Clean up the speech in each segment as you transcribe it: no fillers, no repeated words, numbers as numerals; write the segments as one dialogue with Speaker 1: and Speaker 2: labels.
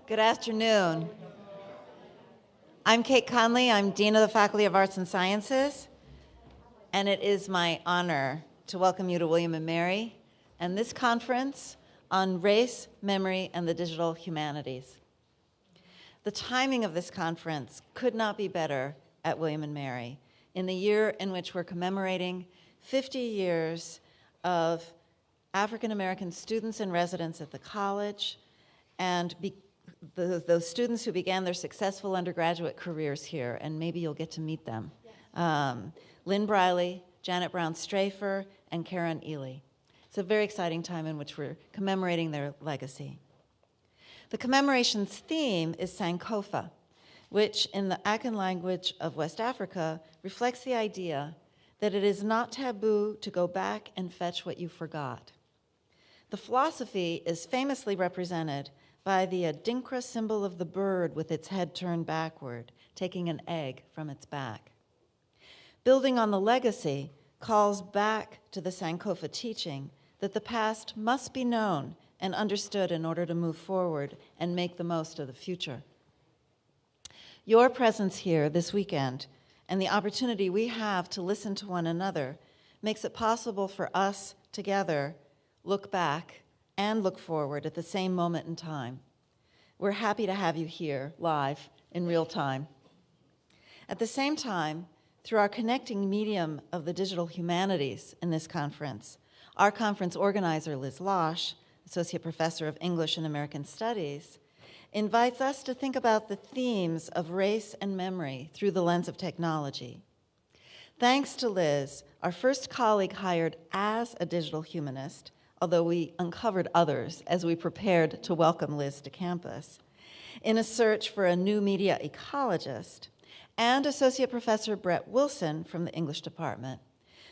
Speaker 1: Good afternoon. I'm Kate Conley. I'm Dean of the Faculty of Arts and Sciences, and it is my honor to welcome you to William & Mary and this conference on race, memory, and the digital humanities. The timing of this conference could not be better at William & Mary in the year in which we're commemorating 50 years of African American students and residents at the college and those students who began their successful undergraduate careers here, and maybe you'll get to meet them. Lynn Briley, Janet Brown-Strafer, and Karen Ely. It's a very exciting time in which we're commemorating their legacy. The commemoration's theme is Sankofa, which in the Akan language of West Africa reflects the idea that it is not taboo to go back and fetch what you forgot. The philosophy is famously represented by the adinkra symbol of the bird with its head turned backward, taking an egg from its back. Building on the legacy calls back to the Sankofa teaching that the past must be known and understood in order to move forward and make the most of the future. Your presence here this weekend and the opportunity we have to listen to one another makes it possible for us together look back and look forward at the same moment in time. We're happy to have you here live in real time. At the same time, through our connecting medium of the digital humanities in this conference, our conference organizer, Liz Losh, Associate Professor of English and American Studies, invites us to think about the themes of race and memory through the lens of technology. Thanks to Liz, our first colleague hired as a digital humanist, although we uncovered others as we prepared to welcome Liz to campus, in a search for a new media ecologist, and Associate Professor Brett Wilson from the English department,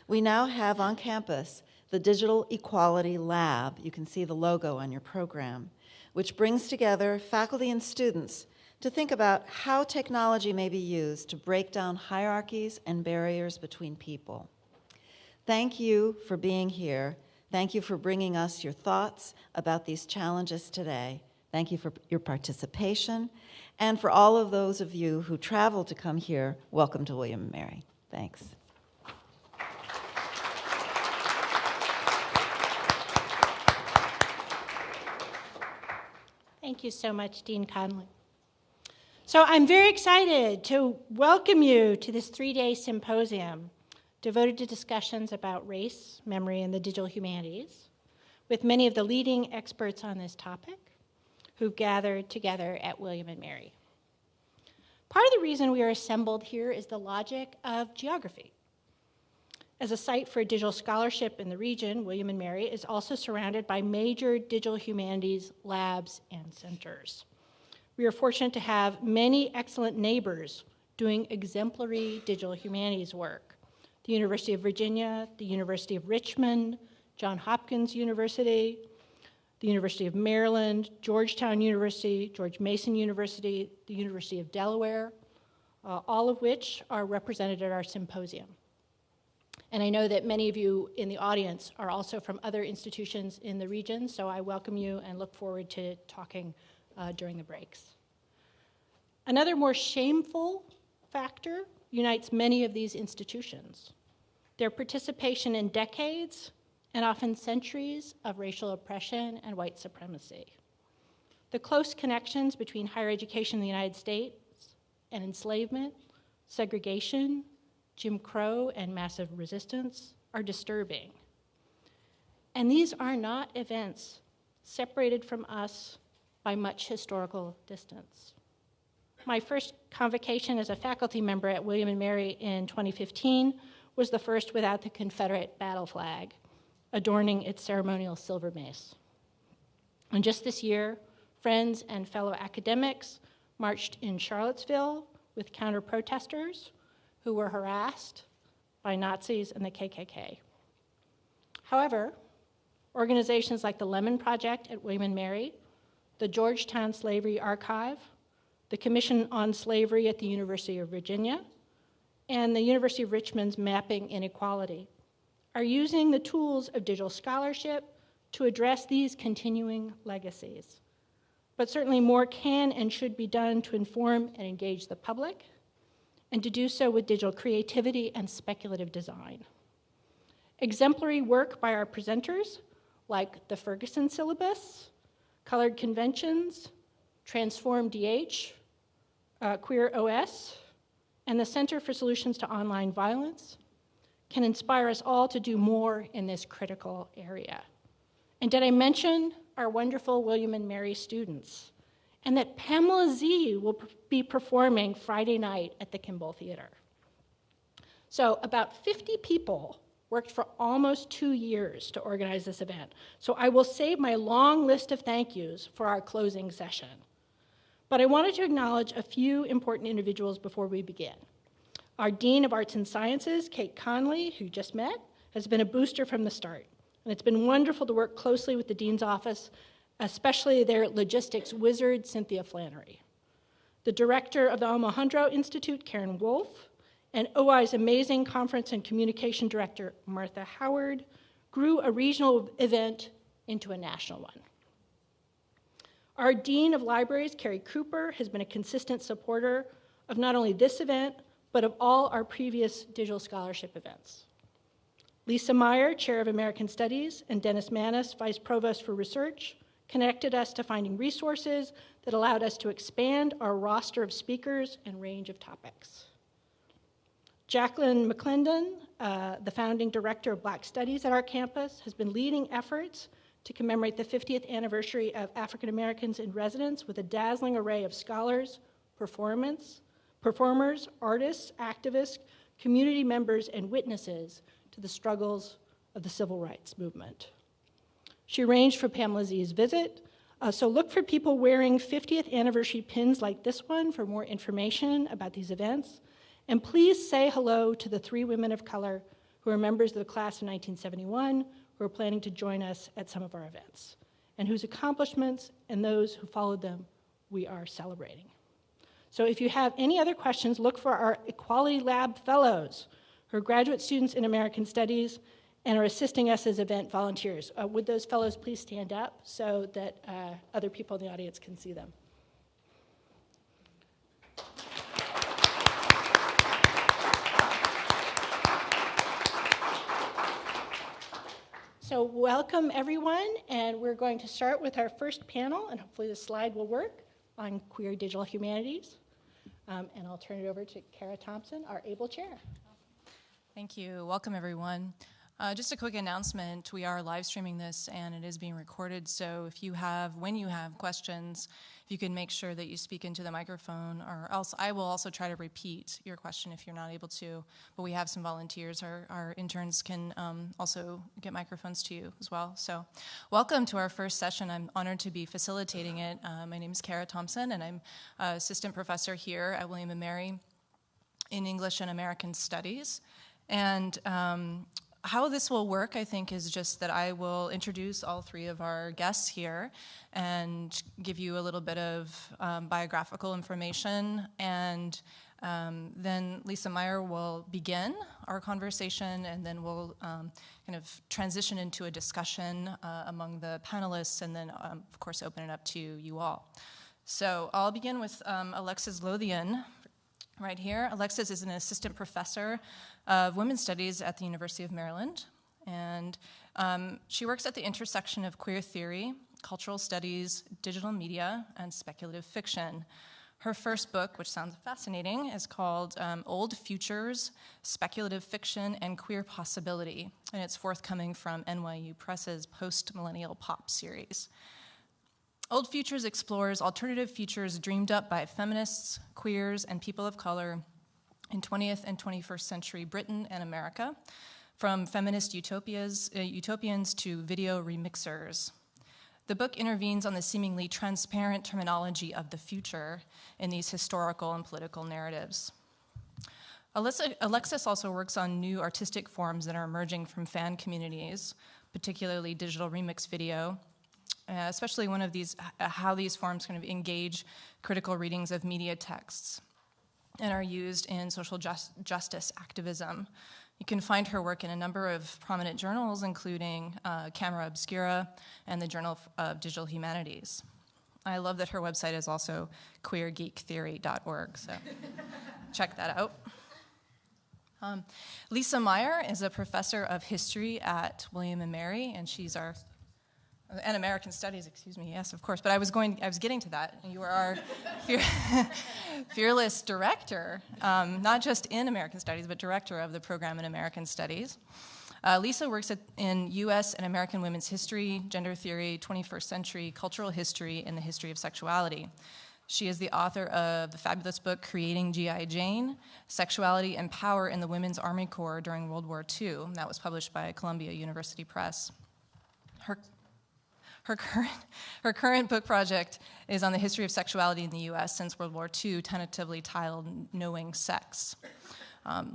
Speaker 1: we now have on campus the Digital Equality Lab. You can see the logo on your program, which brings together faculty and students to think about how technology may be used to break down hierarchies and barriers between people. Thank you for being here. Thank you for bringing us your thoughts about these challenges today. Thank you for your participation. And for all of those of you who traveled to come here, welcome to William & Mary. Thanks.
Speaker 2: Thank you so much, Dean Conley. So I'm very excited to welcome you to this 3-day symposium devoted to discussions about race, memory, and the digital humanities, with many of the leading experts on this topic who've gathered together at William & Mary. Part of the reason we are assembled here is the logic of geography. As a site for digital scholarship in the region, William & Mary is also surrounded by major digital humanities labs and centers. We are fortunate to have many excellent neighbors doing exemplary digital humanities work. The University of Virginia, the University of Richmond, Johns Hopkins University, the University of Maryland, Georgetown University, George Mason University, the University of Delaware, all of which are represented at our symposium. And I know that many of you in the audience are also from other institutions in the region, so I welcome you and look forward to talking during the breaks. Another more shameful factor unites many of these institutions: their participation in decades and often centuries of racial oppression and white supremacy. The close connections between higher education in the United States and enslavement, segregation, Jim Crow, and massive resistance are disturbing. And these are not events separated from us by much historical distance. My first convocation as a faculty member at William & Mary in 2015 was the first without the Confederate battle flag, adorning its ceremonial silver mace. And just this year, friends and fellow academics marched in Charlottesville with counter-protesters who were harassed by Nazis and the KKK. However, organizations like the Lemon Project at William & Mary, the Georgetown Slavery Archive, the Commission on Slavery at the University of Virginia, and the University of Richmond's Mapping Inequality are using the tools of digital scholarship to address these continuing legacies. but certainly more can and should be done to inform and engage the public, and to do so with digital creativity and speculative design. Exemplary work by our presenters, like the Ferguson syllabus, Colored Conventions, Transform DH, Queer OS, and the Center for Solutions to Online Violence, can inspire us all to do more in this critical area. And did I mention our wonderful William and Mary students? And that Pamela Z will be performing Friday night at the Kimball Theater. So about 50 people worked for almost 2 years to organize this event. So I will save my long list of thank yous for our closing session. But I wanted to acknowledge a few important individuals before we begin. Our Dean of Arts and Sciences, Kate Conley, who you just met, has been a booster from the start. And it's been wonderful to work closely with the Dean's office, especially their logistics wizard, Cynthia Flannery. The director of the Almohandro Institute, Karen Wolf, and OI's amazing conference and communication director, Martha Howard, grew a regional event into a national one. Our Dean of Libraries, Carrie Cooper, has been a consistent supporter of not only this event, but of all our previous digital scholarship events. Lisa Meyer, Chair of American Studies, and Dennis Manis, Vice Provost for Research, connected us to finding resources that allowed us to expand our roster of speakers and range of topics. Jacqueline McClendon, the founding director of Black Studies at our campus, has been leading efforts to commemorate the 50th anniversary of African Americans in residence with a dazzling array of scholars, performers, artists, activists, community members, and witnesses to the struggles of the civil rights movement. She arranged for Pamela Z's visit, so look for people wearing 50th anniversary pins like this one for more information about these events. And please say hello to the 3 women of color who are members of the class of 1971 who are planning to join us at some of our events, and whose accomplishments and those who followed them we are celebrating. So if you have any other questions, look for our Equality Lab Fellows, who are graduate students in American Studies and are assisting us as event volunteers. Would those fellows please stand up so that other people in the audience can see them? So welcome everyone, and we're going to start with our first panel, and hopefully the slide will work, on queer digital humanities. And I'll turn it over to Kara Thompson, our able chair.
Speaker 3: Thank you. Welcome, everyone. Just a quick announcement. We are live streaming this, and it is being recorded. So when you have questions, if you can make sure that you speak into the microphone, or else I will also try to repeat your question if you're not able to. But we have some volunteers. Our interns can also get microphones to you as well. So welcome to our first session. I'm honored to be facilitating it. My name is Kara Thompson, and I'm assistant professor here at William & Mary in English and American Studies. And how this will work, I think, is just that I will introduce all 3 of our guests here and give you a little bit of biographical information, and then Lisa Meyer will begin our conversation, and then we'll kind of transition into a discussion among the panelists, and then, of course, open it up to you all. So I'll begin with Alexis Lothian right here. Alexis is an assistant professor of women's studies at the University of Maryland, and she works at the intersection of queer theory, cultural studies, digital media, and speculative fiction. Her first book, which sounds fascinating, is called Old Futures, Speculative Fiction and Queer Possibility, and it's forthcoming from NYU Press's Post-Millennial Pop series. Old Futures explores alternative futures dreamed up by feminists, queers, and people of color in 20th and 21st century Britain and America, from feminist utopians to video remixers. The book intervenes on the seemingly transparent terminology of the future in these historical and political narratives. Alexis also works on new artistic forms that are emerging from fan communities, particularly digital remix video, especially one of these, how these forms kind of engage critical readings of media texts and are used in social justice activism. You can find her work in a number of prominent journals, including Camera Obscura and the Journal of Digital Humanities. I love that her website is also queergeektheory.org, so check that out. Lisa Meyer is a professor of history at William & Mary, and she's our, and American Studies, excuse me, yes, of course, but I was getting to that. You are our fearless director, not just in American Studies, but director of the program in American Studies. Lisa works in U.S. and American women's history, gender theory, 21st century cultural history, and the history of sexuality. She is the author of the fabulous book, Creating G.I. Jane, Sexuality and Power in the Women's Army Corps During World War II. That was published by Columbia University Press. Her current book project is on the history of sexuality in the U.S. since World War II, tentatively titled Knowing Sex.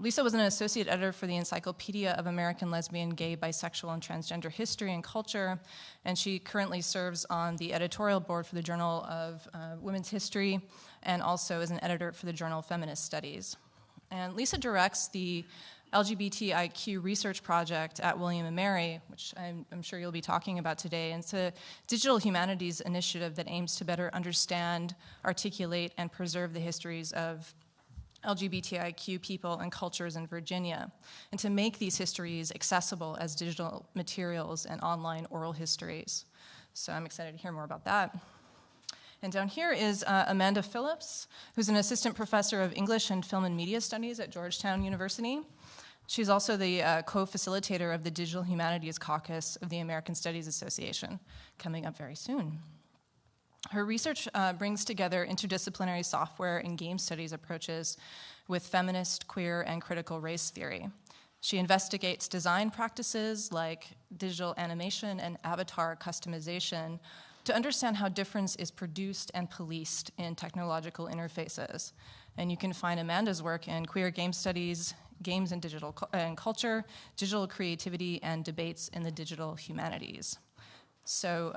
Speaker 3: Lisa was an associate editor for the Encyclopedia of American Lesbian, Gay, Bisexual, and Transgender History and Culture, and she currently serves on the editorial board for the Journal of Women's History, and also is an editor for the Journal Feminist Studies. And Lisa directs the LGBTIQ research project at William & Mary, which I'm sure you'll be talking about today. And it's a digital humanities initiative that aims to better understand, articulate, and preserve the histories of LGBTIQ people and cultures in Virginia, and to make these histories accessible as digital materials and online oral histories. So I'm excited to hear more about that. And down here is Amanda Phillips, who's an assistant professor of English and Film and Media Studies at Georgetown University. She's also the co-facilitator of the Digital Humanities Caucus of the American Studies Association, coming up very soon. Her research brings together interdisciplinary software and game studies approaches with feminist, queer, and critical race theory. She investigates design practices like digital animation and avatar customization to understand how difference is produced and policed in technological interfaces. And you can find Amanda's work in queer game studies, games and digital and culture, digital creativity, and debates in the digital humanities. So,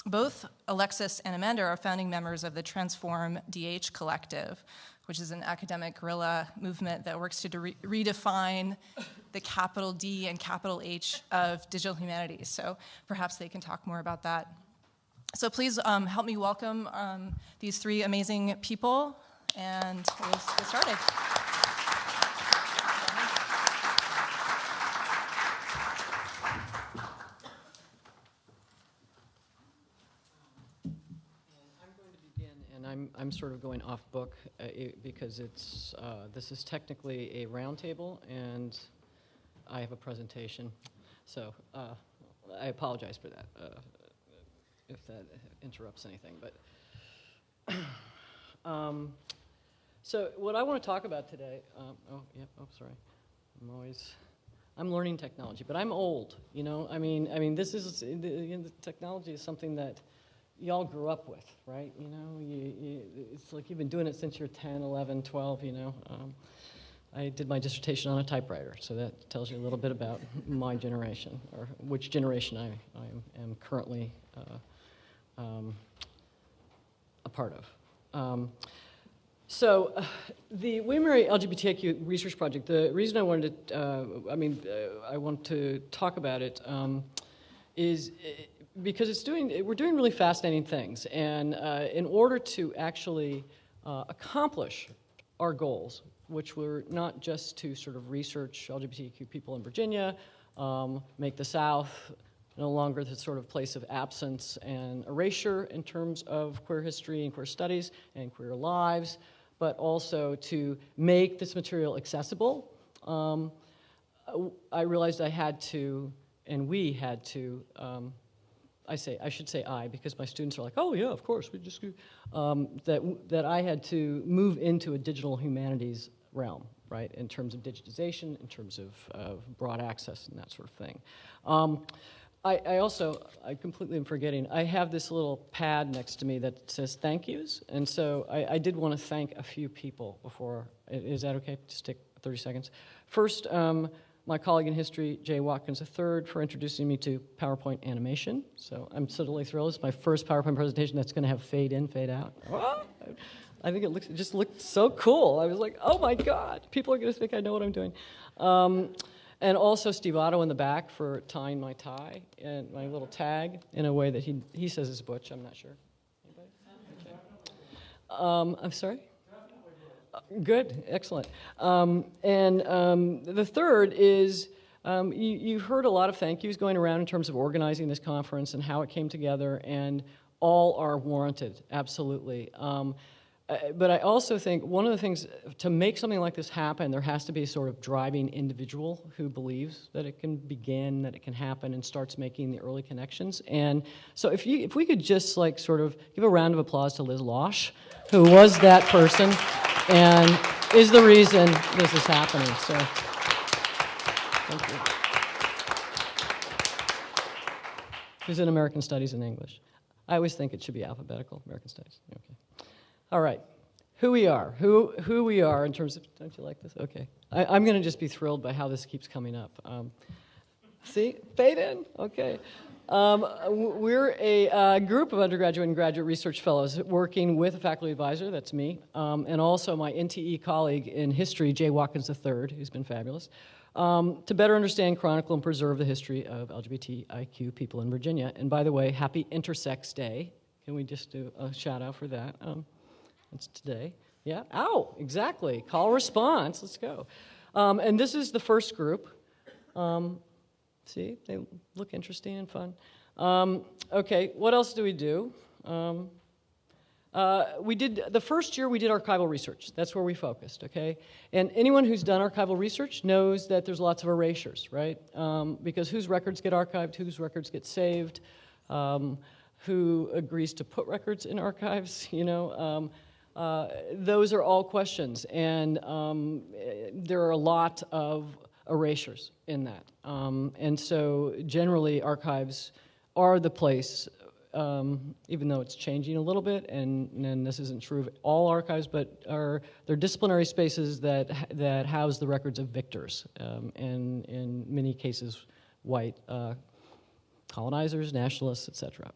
Speaker 3: both Alexis and Amanda are founding members of the Transform DH Collective, which is an academic guerrilla movement that works to redefine the capital D and capital H of digital humanities. So perhaps they can talk more about that. So please help me welcome these three amazing people, and we'll get started.
Speaker 4: I'm sort of going off book because it's this is technically a roundtable and I have a presentation, so I apologize for that if that interrupts anything. But so what I want to talk about today. Sorry, I'm learning technology, but I'm old. You know, I mean, this is the technology is something that y'all grew up with, right? You know, it's like you've been doing it since you're 10, 11, 12, you know. I did my dissertation on a typewriter, so that tells you a little bit about my generation, or which generation I am currently a part of. The William & Mary LGBTIQ research project, the reason I wanted to, I want to talk about it is because we're doing really fascinating things, and in order to actually accomplish our goals, which were not just to sort of research LGBTQ people in Virginia, make the South no longer the sort of place of absence and erasure in terms of queer history and queer studies and queer lives, but also to make this material accessible. I realized I had to, and we had to, I should say I, because my students are like, oh yeah, of course, we just that I had to move into a digital humanities realm, right, in terms of digitization, in terms of broad access and that sort of thing. I completely am forgetting, I have this little pad next to me that says thank yous, and so I did want to thank a few people before. Is that okay? Just take 30 seconds. First, my colleague in history, Jay Watkins III, for introducing me to PowerPoint animation. So I'm totally thrilled. It's my first PowerPoint presentation that's going to have fade in, fade out. I think it just looked so cool. I was like, oh my God, people are going to think I know what I'm doing. And also Steve Otto in the back for tying my tie and my little tag in a way that he says is butch. I'm not sure. Anybody? I'm sorry? Good, excellent. The third is, you heard a lot of thank yous going around in terms of organizing this conference and how it came together, and all are warranted, absolutely. But I also think one of the things, to make something like this happen, there has to be a sort of driving individual who believes that it can begin, that it can happen, and starts making the early connections. And so if we could just like sort of give a round of applause to Liz Losh, who was that person and is the reason this is happening. So thank you. Who's in American Studies and English? I always think it should be alphabetical, American Studies. Okay. All right, who we are in terms of, don't you like this? Okay, I'm gonna just be thrilled by how this keeps coming up. See, fade in, okay. We're a group of undergraduate and graduate research fellows working with a faculty advisor, that's me, and also my NTE colleague in history, Jay Watkins III, who's been fabulous, to better understand, chronicle, and preserve the history of LGBTIQ people in Virginia. And by the way, happy Intersex Day. Can we just do a shout out for that? It's today. Yeah, ow, exactly. Call response, let's go. And this is the first group. See, they look interesting and fun. Okay, what else do we do? The first year we did archival research. That's where we focused, okay? And anyone who's done archival research knows that there's lots of erasures, right? Because whose records get archived, whose records get saved, who agrees to put records in archives, you know? Those are all questions, and there are a lot of erasures in that. And so generally archives are the place, even though it's changing a little bit, and this isn't true of all archives, but they're disciplinary spaces that house the records of victors, and in many cases white colonizers, nationalists, etc.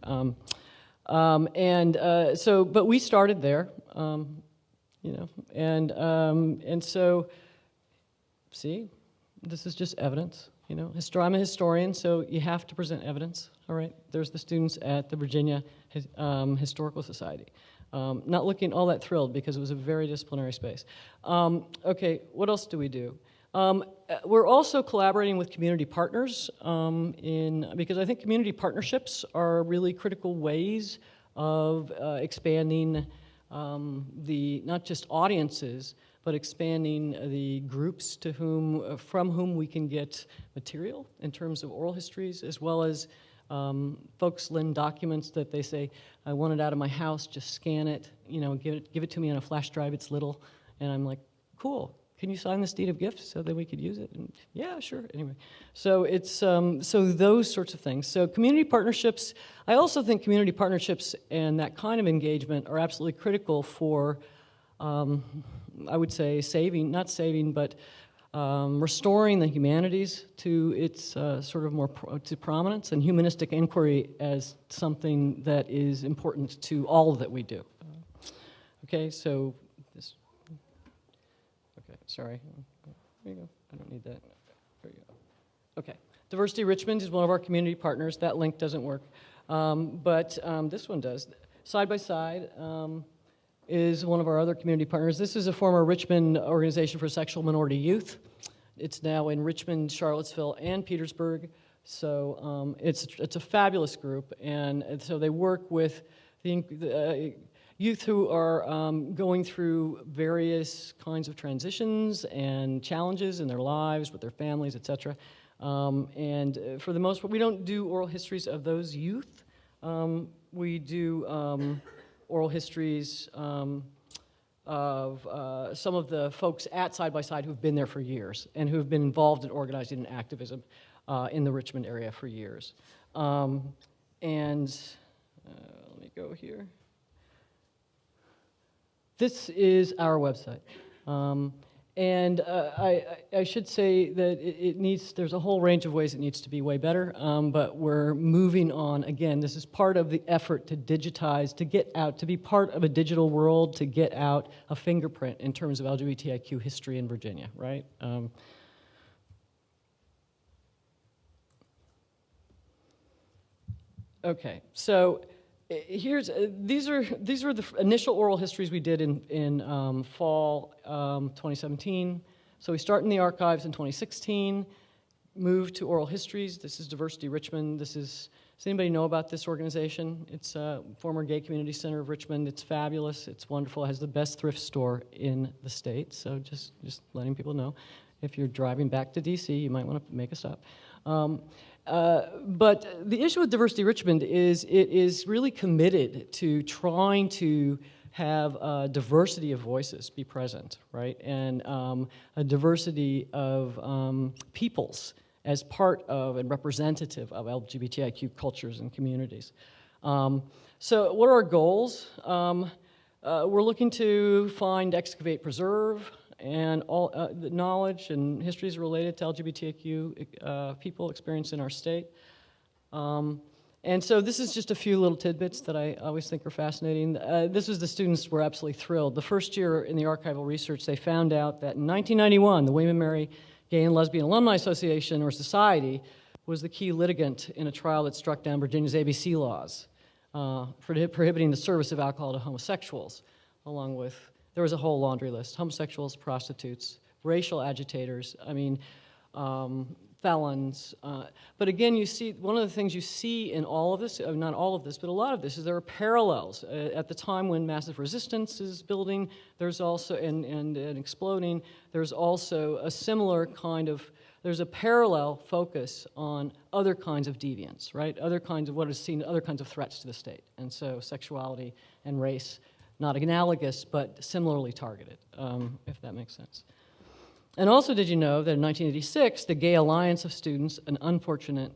Speaker 4: But we started there, you know, and so, see, this is just evidence, you know. I'm a historian, so you have to present evidence, all right? There's the students at the Virginia Historical Society. Not looking all that thrilled because it was a very disciplinary space. Okay, what else do we do? We're also collaborating with community partners because I think community partnerships are really critical ways of expanding not just audiences, but expanding the groups from whom we can get material in terms of oral histories, as well as folks lend documents that they say, I want it out of my house, just scan it, you know, give it to me on a flash drive, it's little. And I'm like, cool, can you sign this deed of gift so that we could use it? And yeah, sure, anyway. So it's, so those sorts of things. So community partnerships, I also think community partnerships and that kind of engagement are absolutely critical for, I would say restoring the humanities to its sort of more to prominence, and humanistic inquiry as something that is important to all that we do. Okay, so this. Okay, sorry. There you go. I don't need that. There you go. Okay, Diversity Richmond is one of our community partners. That link doesn't work, but this one does. Side by Side is one of our other community partners. This is a former Richmond Organization for Sexual Minority Youth. It's now in Richmond, Charlottesville, and Petersburg. So it's a fabulous group, and so they work with the youth who are going through various kinds of transitions and challenges in their lives with their families, etc. And for the most part, we don't do oral histories of those youth. We do oral histories of some of the folks at Side by Side who've been there for years and who've been involved in organizing and activism in the Richmond area for years. Let me go here. This is our website. I should say that there's a whole range of ways it needs to be way better, but we're moving on. Again, this is part of the effort to digitize, to get out, to be part of a digital world, to get out a fingerprint in terms of LGBTIQ history in Virginia, right? Okay, so these were the initial oral histories we did in fall 2017. So we start in the archives in 2016, move to oral histories. This is Diversity Richmond. Does anybody know about this organization? It's a former gay community center of Richmond. It's fabulous. It's wonderful. It has the best thrift store in the state. So just letting people know. If you're driving back to DC, you might want to make a stop. But the issue with Diversity Richmond is it is really committed to trying to have a diversity of voices be present, right? And a diversity of peoples as part of and representative of LGBTIQ cultures and communities. So what are our goals? We're looking to find, excavate, preserve, and all the knowledge and histories related to LGBTIQ people experienced in our state. And so this is just a few little tidbits that I always think are fascinating. This was the students were absolutely thrilled. The first year in the archival research, they found out that in 1991, the William and Mary Gay and Lesbian Alumni Association, or Society, was the key litigant in a trial that struck down Virginia's ABC laws, prohibiting the service of alcohol to homosexuals, along with, there was a whole laundry list: homosexuals, prostitutes, racial agitators, felons. But again, you see, one of the things you see in all of this, not all of this, but a lot of this, is there are parallels. At the time when massive resistance is building, there's also, and exploding, there's also a similar kind of, there's a parallel focus on other kinds of deviance, right? Other kinds of what is seen, other kinds of threats to the state. And so sexuality and race, not analogous, but similarly targeted, if that makes sense. And also, did you know that in 1986, the Gay Alliance of Students, an unfortunate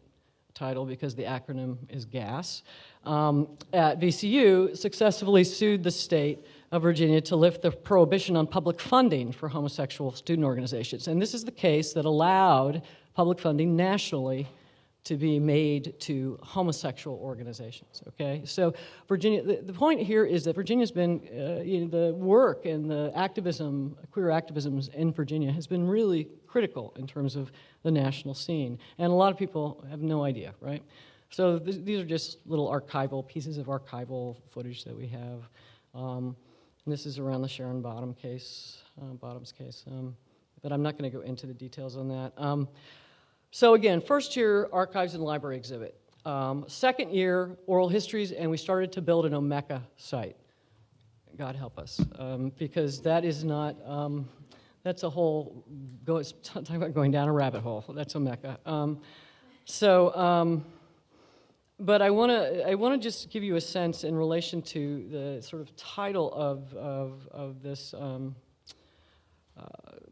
Speaker 4: title because the acronym is GAS, at VCU successfully sued the state of Virginia to lift the prohibition on public funding for homosexual student organizations. And this is the case that allowed public funding nationally to be made to homosexual organizations, okay? So Virginia, the point here is that Virginia's been, the work and the activism, queer activism in Virginia has been really critical in terms of the national scene. And a lot of people have no idea, right? So these are just little archival, pieces of archival footage that we have. And this is around the Sharon Bottoms case, but I'm not gonna go into the details on that. So again, first year, archives and library exhibit. Second year, oral histories, and we started to build an Omeka site. God help us, because that is not, that's a whole, talking about going down a rabbit hole, that's Omeka. But I wanna just give you a sense in relation to the sort of title of this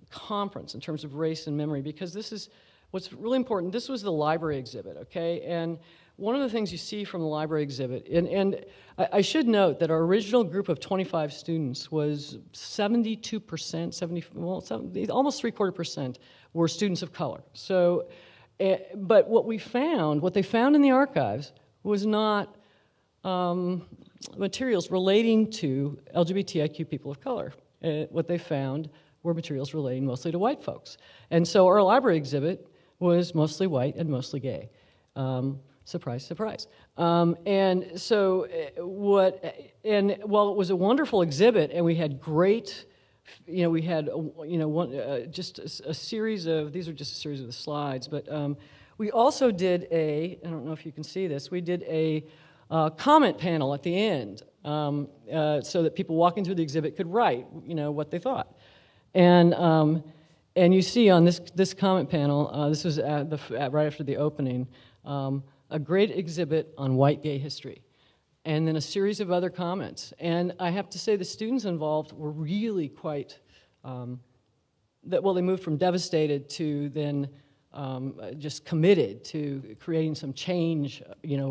Speaker 4: conference in terms of race and memory, because this is, what's really important, this was the library exhibit, okay? And one of the things you see from the library exhibit, and I should note that our original group of 25 students was 72%, almost 3/4% were students of color. So, but what they found in the archives was not materials relating to LGBTIQ people of color. What they found were materials relating mostly to white folks. And so our library exhibit was mostly white and mostly gay. Surprise, surprise. And so while it was a wonderful exhibit and we had great, we had, just a series of, these are just a series of the slides, but we also did I don't know if you can see this, we did a comment panel at the end so that people walking through the exhibit could write, what they thought. And you see on this comment panel, this was right after the opening, a great exhibit on white gay history, and then a series of other comments. And I have to say the students involved were really quite, they moved from devastated to then just committed to creating some change,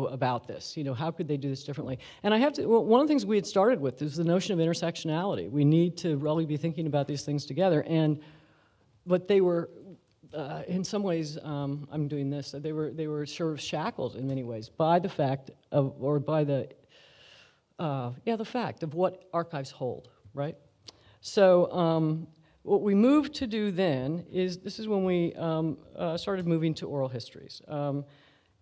Speaker 4: about this. How could they do this differently? And one of the things we had started with is the notion of intersectionality. We need to really be thinking about these things together. But they were, in some ways, I'm doing this, they were sort of shackled in many ways by the fact of, the fact of what archives hold, right? So what we moved to do then is, this is when we started moving to oral histories.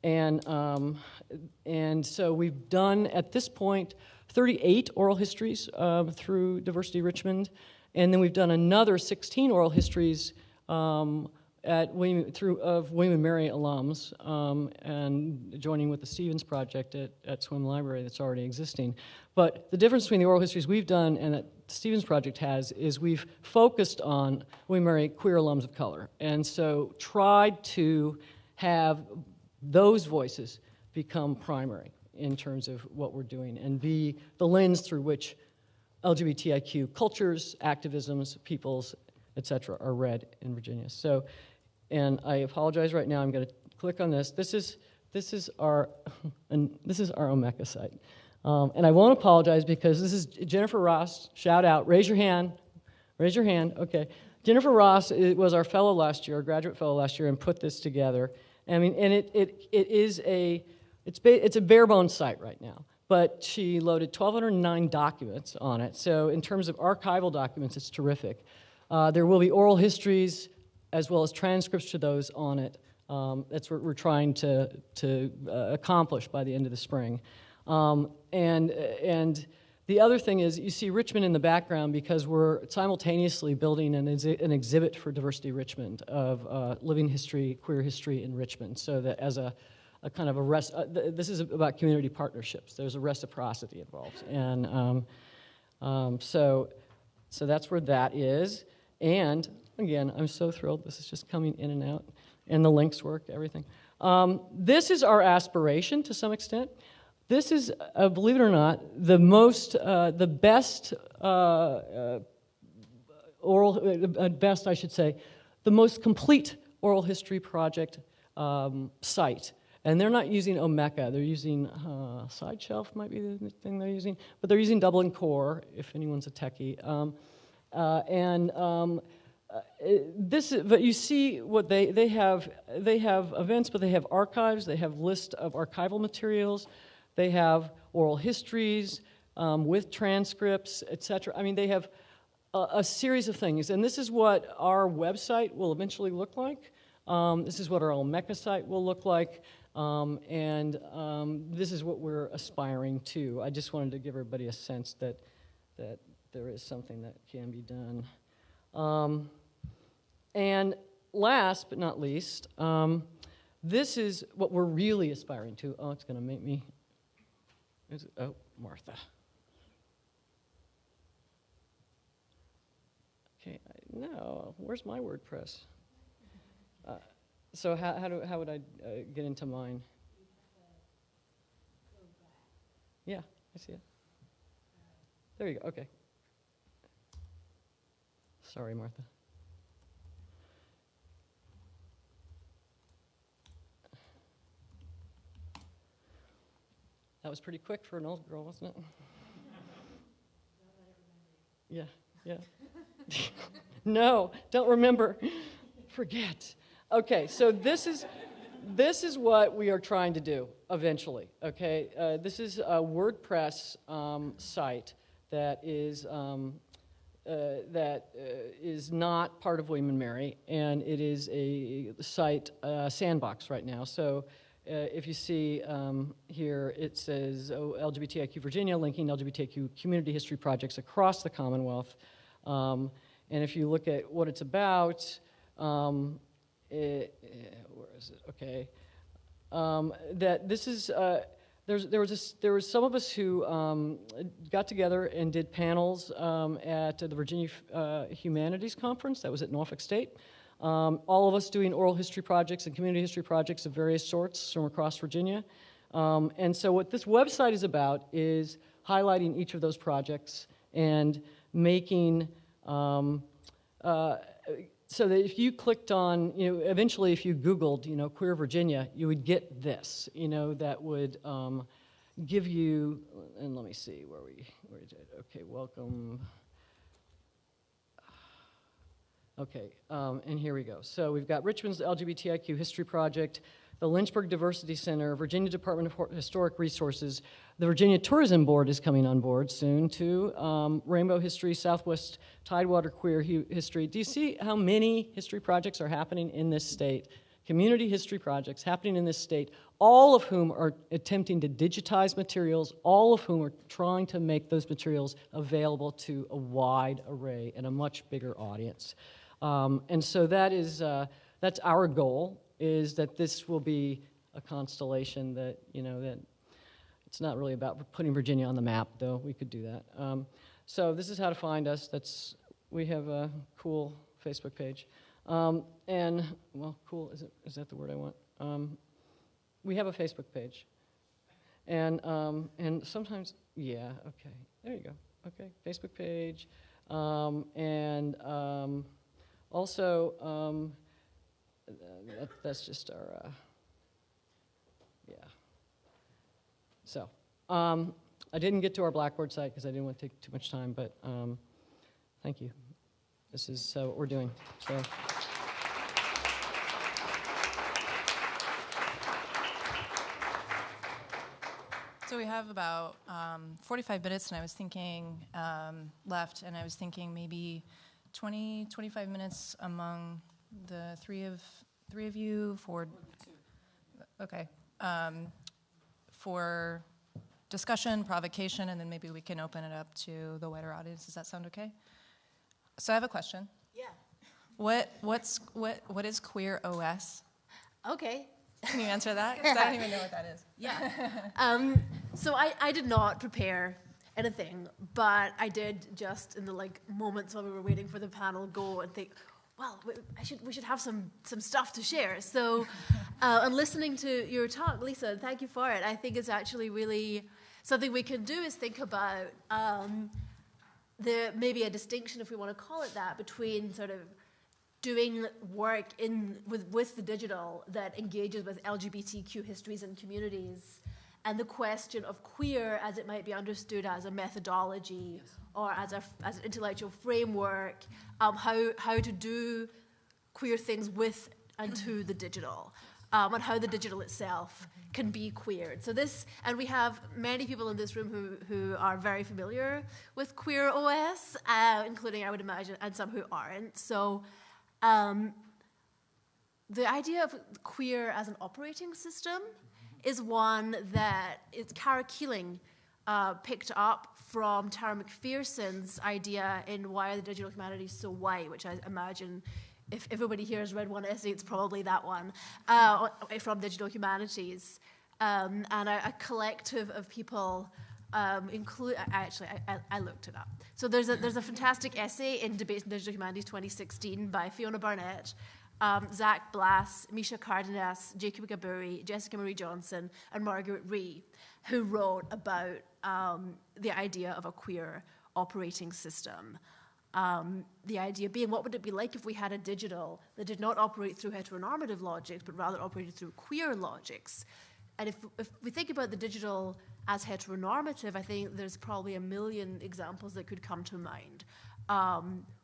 Speaker 4: And so we've done, at this point, 38 oral histories through Diversity Richmond, and then we've done another 16 oral histories of William and Mary alums, and joining with the Stevens Project at Swim Library that's already existing. But the difference between the oral histories we've done and that the Stevens Project has is we've focused on William and Mary queer alums of color, and so tried to have those voices become primary in terms of what we're doing and be the lens through which LGBTIQ cultures, activisms, peoples, etc. are read in Virginia. So, and I apologize right now, I'm going to click on this. This is our Omeka site. And I won't apologize because this is Jennifer Ross, shout out, raise your hand, okay. Jennifer Ross was our fellow last year, our graduate fellow last year, and put this together. I mean, and it's a bare bones site right now, but she loaded 1,209 documents on it. So in terms of archival documents, it's terrific. There will be oral histories as well as transcripts to those on it. That's what we're trying to accomplish by the end of the spring. And the other thing is, you see Richmond in the background because we're simultaneously building an exhibit for Diversity Richmond of living history, queer history in Richmond, so that as a kind of this is about community partnerships. There's a reciprocity involved, and so that's where that is. And again, I'm so thrilled. This is just coming in and out, and the links work, everything. This is our aspiration to some extent. This is, believe it or not, the best the most complete oral history project site. And they're not using Omeka, they're using SideShelf might be the thing they're using, but they're using Dublin Core, if anyone's a techie. But you see what they have events, but they have archives, they have lists of archival materials, they have oral histories with transcripts, etc. I mean, they have a series of things, and this is what our website will eventually look like. This is what our Omeka site will look like, and this is what we're aspiring to. I just wanted to give everybody a sense that there is something that can be done. And last but not least, this is what we're really aspiring to. Oh, it's going to make me... Oh, Martha. Okay, no, where's my WordPress? So how would I get into mine? Yeah, I see it. There you go, okay. Sorry, Martha. That was pretty quick for an old girl, wasn't it? Yeah. No, don't remember. Forget. Okay, so this is what we are trying to do eventually. Okay, this is a WordPress site that is not part of William and Mary, and it is a site sandbox right now. So. If you see here, it says LGBTIQ Virginia, linking LGBTIQ community history projects across the Commonwealth. And if you look at what it's about, where is it? Okay. That this is, there was some of us who got together and did panels at the Virginia Humanities Conference. That was at Norfolk State. All of us doing oral history projects and community history projects of various sorts from across Virginia. And so what this website is about is highlighting each of those projects and making, so that if you clicked on, eventually if you Googled, Queer Virginia, you would get this, that would give you, and let me see, where is it? Okay, welcome. Okay, and here we go. So we've got Richmond's LGBTIQ History Project, the Lynchburg Diversity Center, Virginia Department of Historic Resources, the Virginia Tourism Board is coming on board soon too, Rainbow History, Southwest Tidewater Queer History. Do you see how many history projects are happening in this state community history projects happening in this state, all of whom are attempting to digitize materials, all of whom are trying to make those materials available to a wide array and a much bigger audience. And so that is, that's our goal, is that this will be a constellation that, you know, that it's not really about putting Virginia on the map, though we could do that. So this is how to find us. We have a cool Facebook page. And, well, cool, is that the word I want? We have a Facebook page. And sometimes, yeah, okay, there you go. Okay, Facebook page. Also, that's just our, yeah. So, I didn't get to our Blackboard site because I didn't want to take too much time, but thank you. This is what we're doing.
Speaker 3: So we have about 45 minutes, and I was thinking left, and I was thinking maybe 20, 25 minutes among the three of you for, okay, for discussion, provocation, and then maybe we can open it up to the wider audience. Does that sound okay? So I have a question.
Speaker 5: Yeah.
Speaker 3: What is Queer OS?
Speaker 5: Okay.
Speaker 3: Can you answer that? Because I don't even know what that is.
Speaker 5: Yeah. So I did not prepare anything, but I did just in the moments while we were waiting for the panel go and think, well, we should have some stuff to share. So, and listening to your talk, Lisa, thank you for it. I think it's actually really something we can do is think about maybe a distinction, if we want to call it that, between sort of doing work with the digital that engages with LGBTQ histories and communities, and the question of queer as it might be understood as a methodology or as an intellectual framework, how to do queer things with and to the digital, and how the digital itself can be queered. So and we have many people in this room who are very familiar with Queer OS, including, I would imagine, and some who aren't. So the idea of queer as an operating system is one that Cara Keeling picked up from Tara McPherson's idea in Why Are the Digital Humanities So White, which I imagine if everybody here has read one essay, it's probably that one, from Digital Humanities. And a collective of people I looked it up. So there's a fantastic essay in Debates in Digital Humanities 2016 by Fiona Barnett, Zach Blass, Misha Cardenas, Jacob Gaburi, Jessica Marie Johnson, and Margaret Ree, who wrote about the idea of a queer operating system. The idea being, what would it be like if we had a digital that did not operate through heteronormative logics, but rather operated through queer logics? And if we think about the digital as heteronormative, I think there's probably a million examples that could come to mind.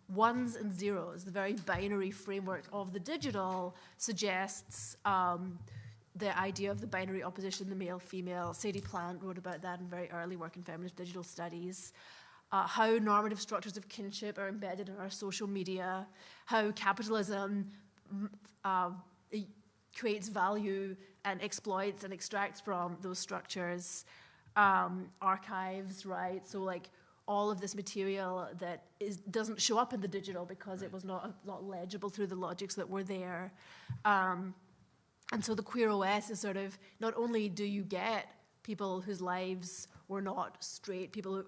Speaker 5: Ones and zeros, the very binary framework of the digital, suggests the idea of the binary opposition, the male-female. Sadie Plant wrote about that in very early work in feminist digital studies. How normative structures of kinship are embedded in our social media, how capitalism creates value and exploits and extracts from those structures. Archives, right? So all of this material that doesn't show up in the digital because it was not legible through the logics that were there. And so the Queer OS is sort of, not only do you get people whose lives were not straight, people,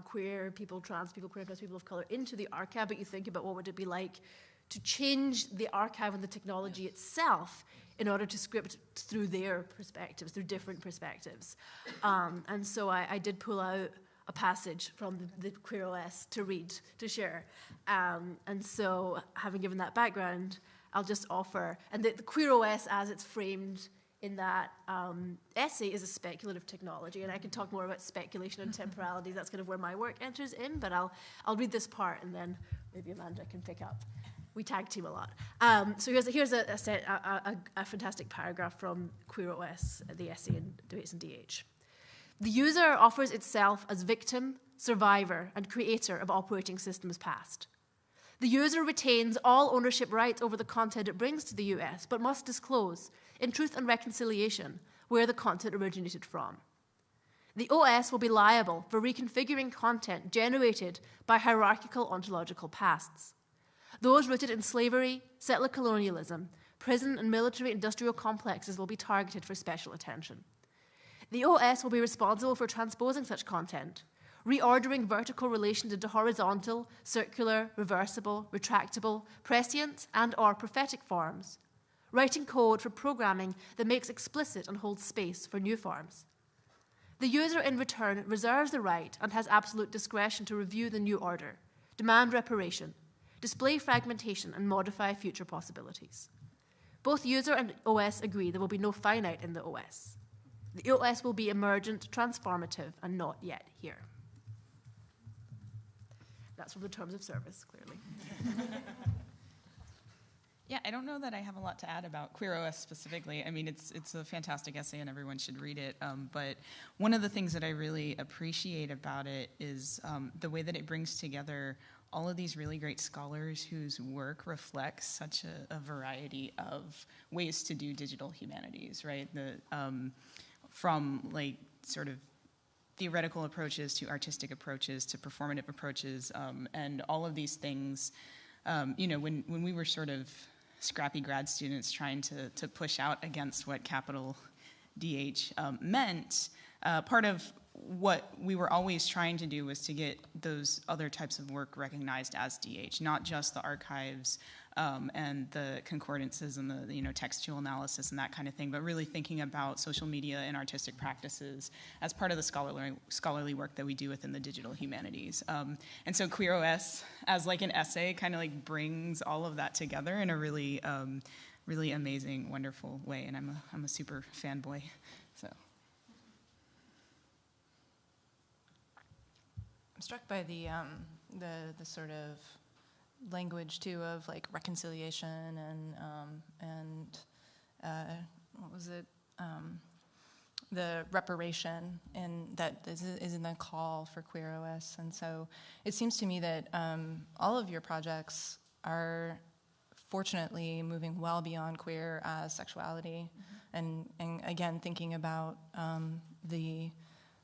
Speaker 5: queer, people, trans people, queer plus people of color into the archive, but you think about what would it be like to change the archive and the technology itself in order to script through their perspectives, through different perspectives. And so I did pull out a passage from the Queer OS to read, to share. And so having given that background, I'll just offer, and the Queer OS as it's framed in that essay is a speculative technology, and I can talk more about speculation and temporality. That's kind of where my work enters in, but I'll read this part, and then maybe Amanda can pick up. We tag team a lot. So here's a fantastic paragraph from Queer OS, the essay in Debates in DH. The user offers itself as victim, survivor, and creator of operating systems past. The user retains all ownership rights over the content it brings to the US, but must disclose, in Truth and Reconciliation, where the content originated from. The OS will be liable for reconfiguring content generated by hierarchical ontological pasts. Those rooted in slavery, settler colonialism, prison and military industrial complexes will be targeted for special attention. The OS will be responsible for transposing such content, reordering vertical relations into horizontal, circular, reversible, retractable, prescient, and/or prophetic forms, writing code for programming that makes explicit and holds space for new forms. The user, in return, reserves the right and has absolute discretion to review the new order, demand reparation, display fragmentation, and modify future possibilities. Both user and OS agree there will be no finite in the OS. The OS will be emergent, transformative, and not yet here. That's from the terms of service, clearly.
Speaker 6: Yeah, I don't know that I have a lot to add about Queer OS specifically. I mean, it's a fantastic essay and everyone should read it. But one of the things that I really appreciate about it is the way that it brings together all of these really great scholars whose work reflects such a variety of ways to do digital humanities, right? From like sort of theoretical approaches to artistic approaches to performative approaches, and all of these things. When we were sort of scrappy grad students trying to push out against what capital DH meant, part of what we were always trying to do was to get those other types of work recognized as DH, not just the archives and the concordances and the textual analysis and that kind of thing, but really thinking about social media and artistic practices as part of the scholarly work that we do within the digital humanities. And so Queer OS, as like an essay, kind of like brings all of that together in a really, really amazing, wonderful way. And I'm a super fanboy, so.
Speaker 3: I'm struck by the sort of language too of like reconciliation and what was it, the reparation, and that is in the call for Queer OS. And so it seems to me that all of your projects are fortunately moving well beyond queer as sexuality, and again thinking about the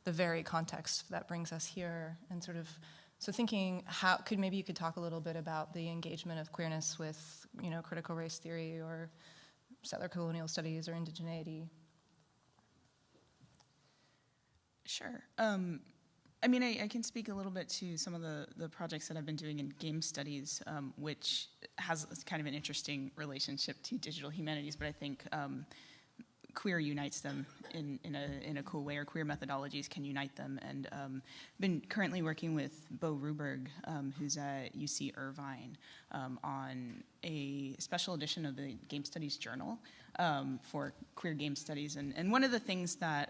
Speaker 3: very context that brings us here, and sort of so thinking how maybe you could talk a little bit about the engagement of queerness with critical race theory or settler colonial studies or indigeneity.
Speaker 6: Sure. I mean, I can speak a little bit to some of the projects that I've been doing in game studies, which has kind of an interesting relationship to digital humanities, but I think queer unites them in a cool way, or queer methodologies can unite them. And been currently working with Bo Ruberg, who's at UC Irvine, on a special edition of the Game Studies Journal for queer game studies. And one of the things that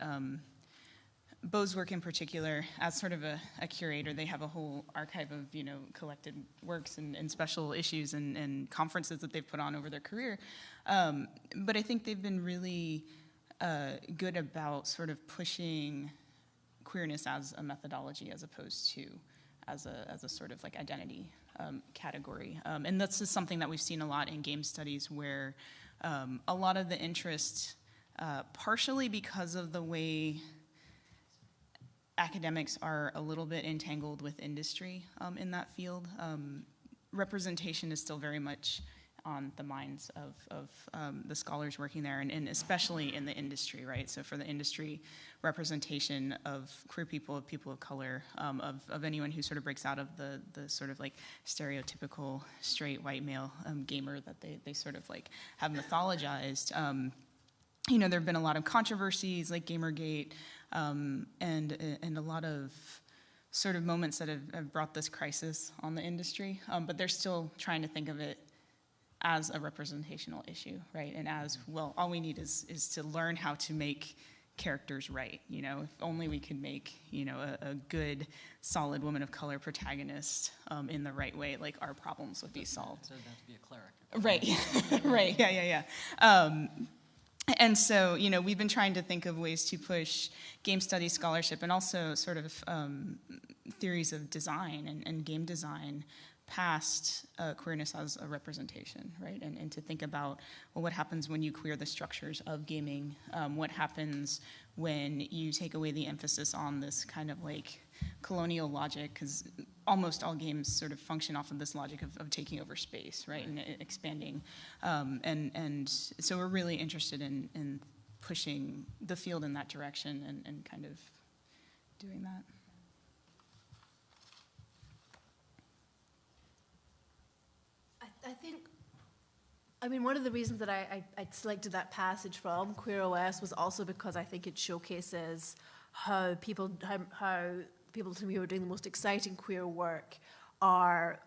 Speaker 6: Bo's work in particular, as sort of a curator, they have a whole archive of collected works and special issues and conferences that they've put on over their career. But I think they've been really good about sort of pushing queerness as a methodology as opposed to as a sort of like identity category. And that's just something that we've seen a lot in game studies, where a lot of the interest, partially because of the way academics are a little bit entangled with industry in that field, representation is still very much on the minds of the scholars working there, and especially in the industry, right? So for the industry, representation of queer people, of people of color, of anyone who sort of breaks out of the sort of like stereotypical straight white male gamer that they sort of like have mythologized. There have been a lot of controversies like Gamergate, and a lot of sort of moments that have brought this crisis on the industry, but they're still trying to think of it as a representational issue, right? And as, well, all we need is to learn how to make characters right, if only we could make, a good, solid woman of color protagonist in the right way, like our problems would be solved.
Speaker 7: So that to be a cleric.
Speaker 6: Right, right, yeah. And so, we've been trying to think of ways to push game studies scholarship and also sort of theories of design and game design past queerness as a representation, right? And to think about, well, what happens when you queer the structures of gaming? What happens when you take away the emphasis on this kind of like colonial logic, because almost all games sort of function off of this logic of taking over space, right, and expanding. And so we're really interested in pushing the field in that direction and kind of doing that.
Speaker 5: I think, I mean, one of the reasons that I selected that passage from Queer OS was also because I think it showcases how people to me who are doing the most exciting queer work are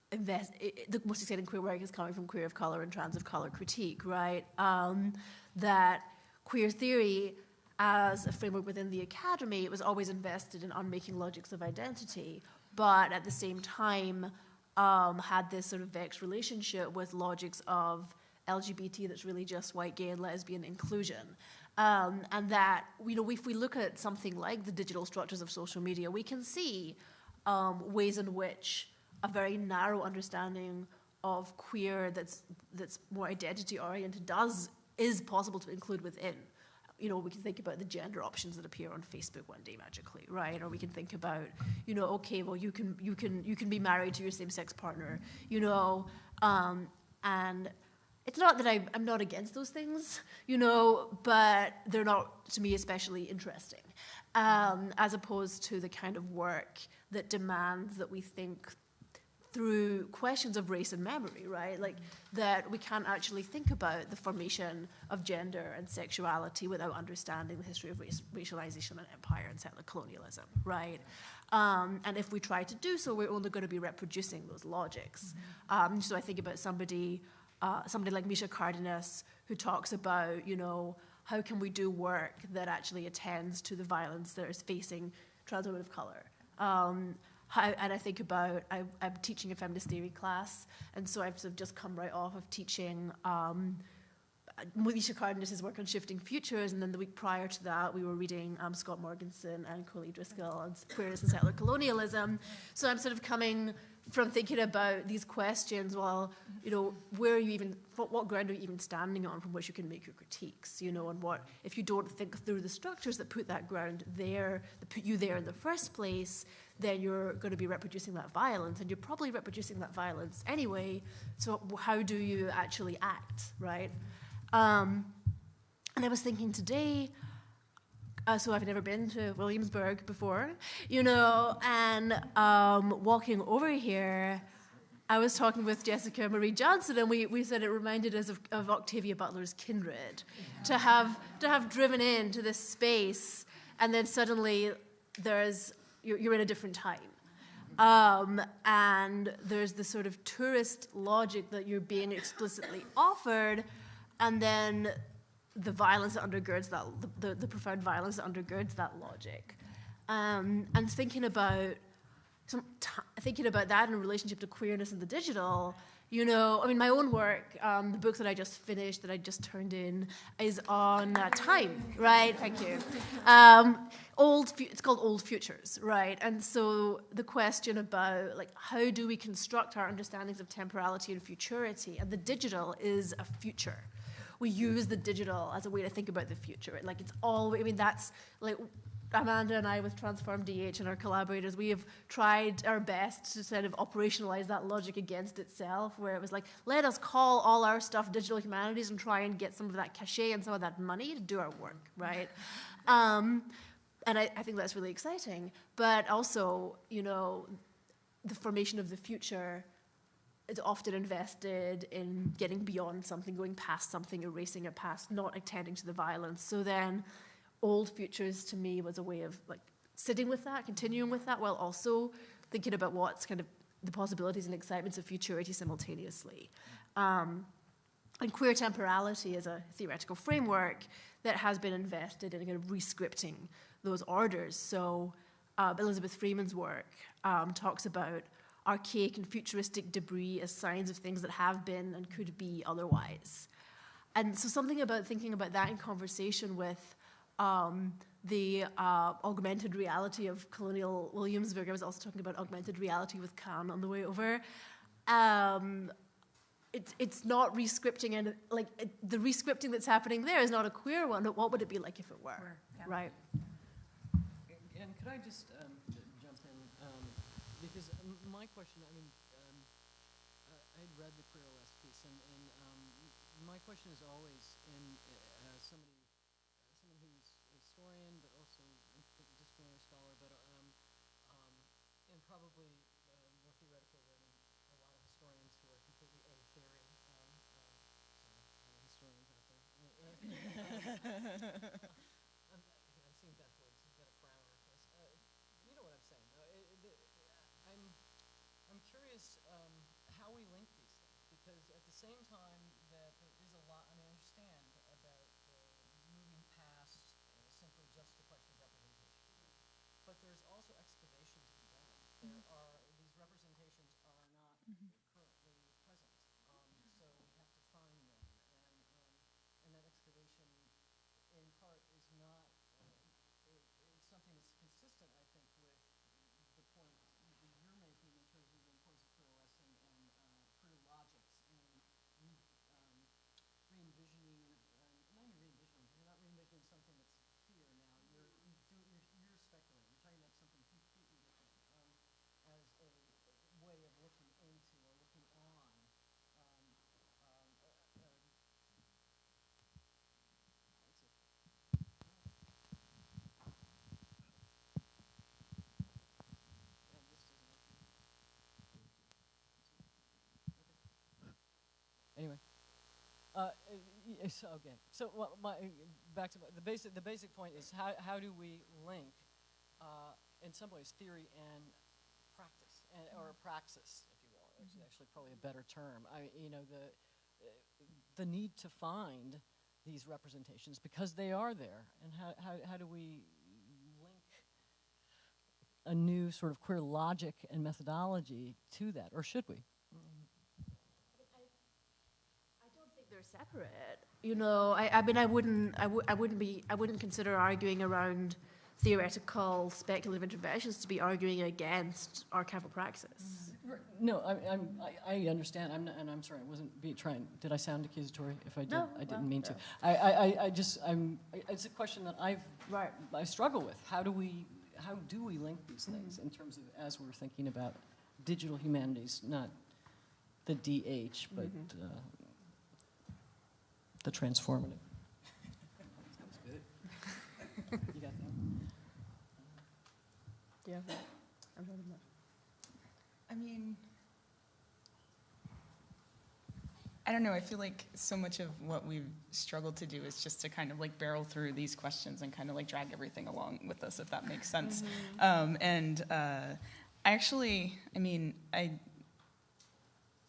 Speaker 5: the most exciting queer work is coming from queer of color and trans of color critique, right? That queer theory as a framework within the academy, it was always invested in unmaking logics of identity, but at the same time, had this sort of vexed relationship with logics of LGBT that's really just white, gay, and lesbian inclusion. And that, you know, if we look at something like the digital structures of social media, we can see ways in which a very narrow understanding of queer that's more identity-oriented is possible to include within. You know, we can think about the gender options that appear on Facebook one day magically, right? Or we can think about, you know, okay, well, you can be married to your same-sex partner, you know, and it's not that I'm not against those things, you know, but they're not, to me, especially interesting, as opposed to the kind of work that demands that we think through questions of race and memory, right? Like that we can't actually think about the formation of gender and sexuality without understanding the history of racialization and empire and settler colonialism, right? And if we try to do so, we're only going to be reproducing those logics. So I think about somebody like Misha Cardenas, who talks about, you know, how can we do work that actually attends to the violence that is facing trans women of color? And I think about, I'm teaching a feminist theory class, and so I've sort of just come right off of teaching Misha Cardenas' work on shifting futures, and then the week prior to that, we were reading Scott Morgenson and Coley Driscoll on queerness and settler colonialism. So I'm sort of coming from thinking about these questions, well, you know, what ground are you even standing on from which you can make your critiques, you know, and what, if you don't think through the structures that put that ground there, that put you there in the first place, then you're going to be reproducing that violence, and you're probably reproducing that violence anyway, so how do you actually act, right? And I was thinking today, so I've never been to Williamsburg before, you know, and walking over here, I was talking with Jessica Marie Johnson, and we said it reminded us of Octavia Butler's Kindred, to have driven into this space, and then suddenly you're in a different time. And there's this sort of tourist logic that you're being explicitly offered, and then the violence that undergirds that, the profound violence that undergirds that logic. And thinking about that in relationship to queerness and the digital, you know, I mean, my own work, the book that I just finished, that I just turned in, is on time, right? Thank you. It's called Old Futures, right? And so the question about, like, how do we construct our understandings of temporality and futurity? And the digital is a future. We use the digital as a way to think about the future. Like, it's all, I mean, that's, like, Amanda and I with Transform DH and our collaborators, we have tried our best to sort of operationalize that logic against itself, where it was like, let us call all our stuff digital humanities and try and get some of that cachet and some of that money to do our work, right? And I think that's really exciting. But also, you know, the formation of the future is often invested in getting beyond something, going past something, erasing a past, not attending to the violence. So then Old Futures to me was a way of like sitting with that, continuing with that, while also thinking about what's kind of the possibilities and excitements of futurity simultaneously. And queer temporality is a theoretical framework that has been invested in kind of re-scripting those orders. So Elizabeth Freeman's work talks about archaic and futuristic debris as signs of things that have been and could be otherwise. And so something about thinking about that in conversation with the augmented reality of colonial Williamsburg. I was also talking about augmented reality with Khan on the way over. It's not rescripting, and the rescripting that's happening there is not a queer one. But what would it be like if it were?
Speaker 3: Yeah.
Speaker 5: Right.
Speaker 4: And could I just jump in? Because my question, I mean, I had read the Queer OS piece, and my question is always, in someone who's a historian, but also interdisciplinary scholar, but and probably more theoretical than a lot of historians who are completely a-theory. Sorry, any historians out there? I've seen Deathwoods. He's got a frown on his face. You know what I'm saying. I'm curious how we link these things, because at the same time that there is a lot, I mean, I understand about moving past simply just the question of representation, but there's also excavation to be done. There are, these representations are not currently present, so we have to find them, and that excavation in part is not, it's something that's consistent, I think, with the point that you're making in terms of the importance of queer OS and queer logics and re-envisioning, not even re-envisioning, because you're not re-envisioning something that's here now. You're speculating. You're talking about something completely different as a way of looking into or looking on. Anyway, so again, so back to the basic point is how do we link, in some ways, theory and practice, or praxis, if you will. It's actually probably a better term. The need to find these representations because they are there, and how do we link a new sort of queer logic and methodology to that, or should we?
Speaker 5: They're separate. You know, I mean, I wouldn't consider arguing around theoretical speculative interventions to be arguing against archival praxis.
Speaker 4: No, I understand. I'm sorry. I wasn't trying. Did I sound accusatory? If I did,
Speaker 5: No,
Speaker 4: I didn't
Speaker 5: well,
Speaker 4: mean to. It's a question that I struggle with. How do we link these things in terms of, as we're thinking about digital humanities, not the DH, but the transformative. Sounds good. You got that?
Speaker 5: Yeah, I'm talking about.
Speaker 6: I mean, I don't know. I feel like so much of what we've struggled to do is just to kind of like barrel through these questions and kind of like drag everything along with us, if that makes sense.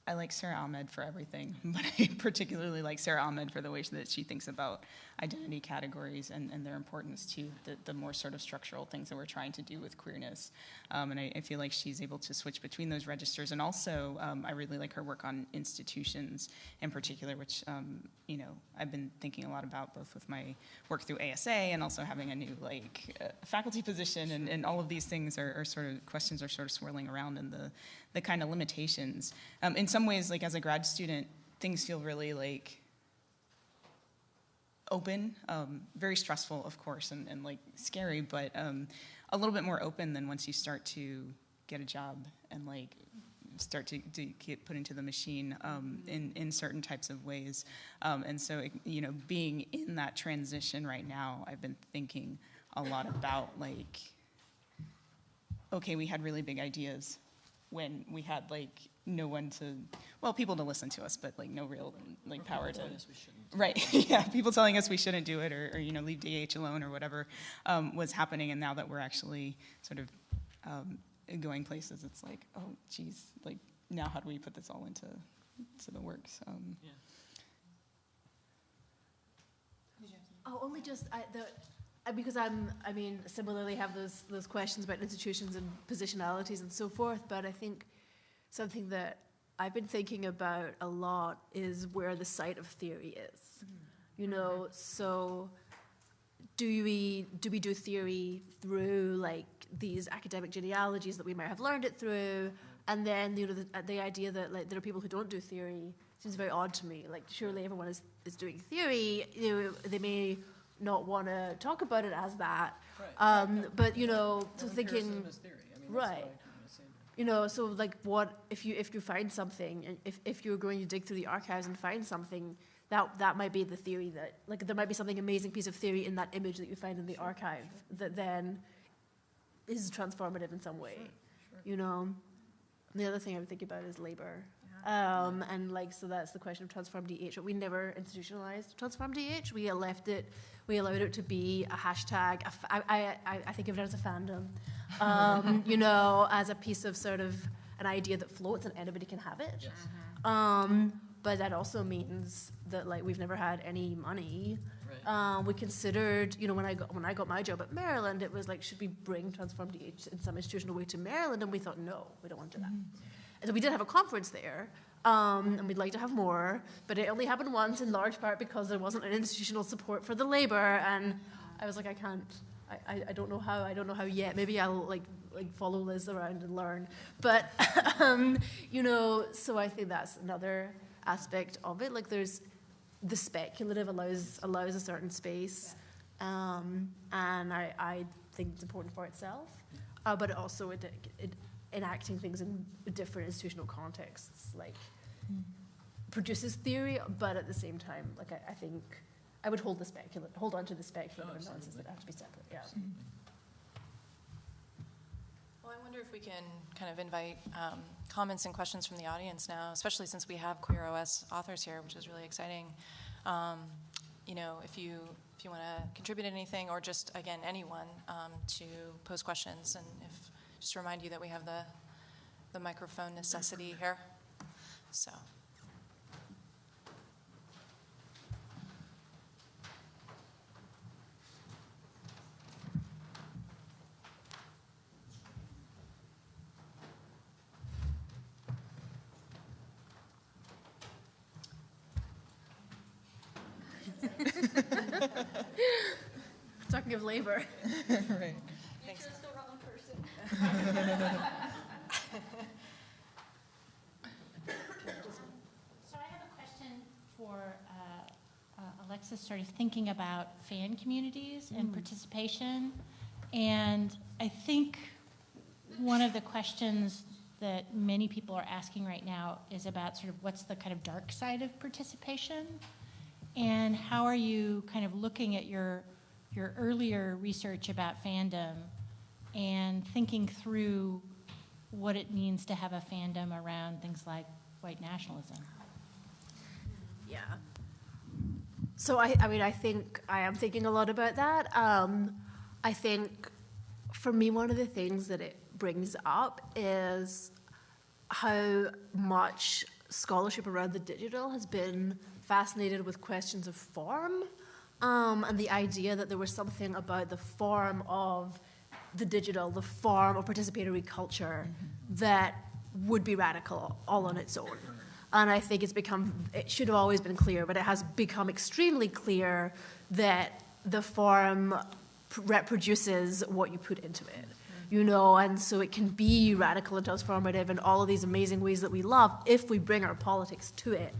Speaker 6: I like Sarah Ahmed for everything, but I particularly like Sarah Ahmed for the way that she thinks about identity categories and their importance to the more sort of structural things that we're trying to do with queerness. And I feel like she's able to switch between those registers. And also, I really like her work on institutions in particular, which, I've been thinking a lot about, both with my work through ASA and also having a new faculty position, and all of these things are sort of, questions are sort of swirling around in the kind of limitations. In some ways, like as a grad student, things feel really open, very stressful, of course, and like scary, but a little bit more open than once you start to get a job and like start to get put into the machine in certain types of ways. And so, being in that transition right now, I've been thinking a lot about okay, we had really big ideas when we had no one to, people to listen to us, but no real power to. Right, yeah, people telling us we shouldn't do it, or leave DH alone, or whatever was happening. And now that we're actually sort of going places, it's like, oh, geez, now how do we put this all into the works?
Speaker 4: Yeah.
Speaker 5: Oh, only just because similarly have those questions about institutions and positionalities and so forth. But I think something that I've been thinking about a lot is where the site of theory is. So do we do theory through like these academic genealogies that we might have learned it through, and then the idea that like there are people who don't do theory seems very odd to me. Like surely everyone is doing theory. They may not want to talk about it as that,
Speaker 4: Right.
Speaker 5: but so thinking
Speaker 4: Empiricism is theory. I mean, that's
Speaker 5: right.
Speaker 4: what I kinda say.
Speaker 5: So like what if you find something, and if you're going to dig through the archives and find something, that might be the theory, that like there might be something amazing piece of theory in that image that you find in the archive that then is transformative in some way. Sure. The other thing I would think about is labor. And like, so that's the question of Transform DH. But we never institutionalized Transform DH. We allowed it to be a hashtag. I think of it as a fandom, as a piece of sort of an idea that floats and anybody can have it.
Speaker 4: Yes.
Speaker 5: But that also means that like we've never had any money.
Speaker 4: Right.
Speaker 5: We considered, when I got my job at Maryland, it was like, should we bring Transform DH in some institutional way to Maryland? And we thought, no, we don't want to do that. And so we did have a conference there, and we'd like to have more, but it only happened once, in large part because there wasn't an institutional support for the labor, and I was like, I can't. I don't know how. I don't know how yet. Maybe I'll like follow Liz around and learn. But so I think that's another aspect of it. Like there's the speculative allows a certain space, and I think it's important for itself, but it also it enacting things in different institutional contexts, like produces theory, but at the same time, like I think I would hold on to the speculative and nonsense that have to be separate. Yeah.
Speaker 3: Well, I wonder if we can kind of invite comments and questions from the audience now, especially since we have Queer OS authors here, which is really exciting. If you want to contribute anything, or just again anyone to pose questions, and just remind you that we have the microphone necessity here. So.
Speaker 5: Talking of labor.
Speaker 6: Right.
Speaker 3: Thanks.
Speaker 2: the wrong person. So I have a question for Alexis, sort of thinking about fan communities and participation. And I think one of the questions that many people are asking right now is about sort of what's the kind of dark side of participation, and how are you kind of looking at your earlier research about fandom and thinking through what it means to have a fandom around things like white nationalism.
Speaker 5: Yeah. So I think I am thinking a lot about that. I think for me, one of the things that it brings up is how much scholarship around the digital has been fascinated with questions of form, and the idea that there was something about the form of the digital, the form of participatory culture, that would be radical all on its own. And I think it should have always been clear, but it has become extremely clear that the form reproduces what you put into it. And so it can be radical and transformative in all of these amazing ways that we love if we bring our politics to it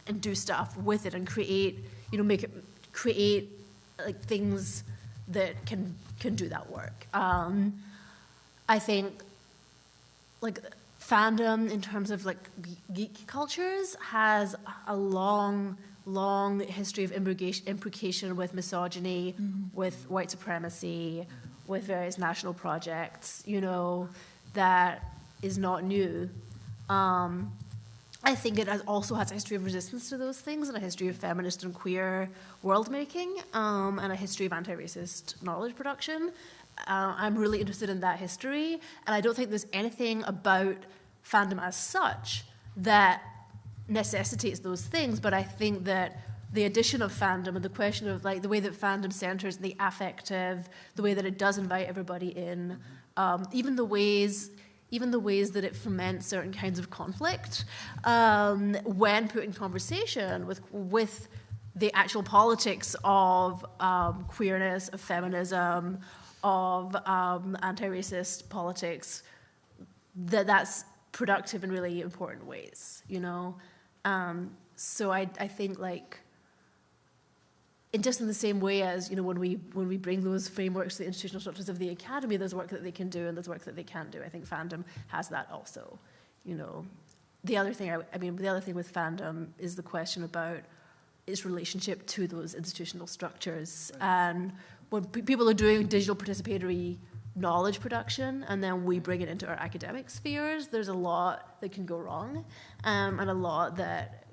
Speaker 5: and do stuff with it and create like things that can do that work. I think like fandom in terms of like geek cultures has a long history of imbrication with misogyny, with white supremacy, with various national projects, that is not new. I think it also has a history of resistance to those things, and a history of feminist and queer world-making, and a history of anti-racist knowledge production. I'm really interested in that history, and I don't think there's anything about fandom as such that necessitates those things, but I think that the addition of fandom and the question of like the way that fandom centers the affective, the way that it does invite everybody in, even the ways that it foments certain kinds of conflict when put in conversation with the actual politics of queerness, of feminism, of anti-racist politics, that's productive in really important ways, you know? So I think, like, in just in the same way as, you know, when we bring those frameworks to the institutional structures of the academy, there's work that they can do and there's work that they can't do. I think fandom has that also, you know. The other thing, the other thing with fandom is the question about its relationship to those institutional structures. Right. And when people are doing digital participatory knowledge production and then we bring it into our academic spheres, there's a lot that can go wrong, and a lot that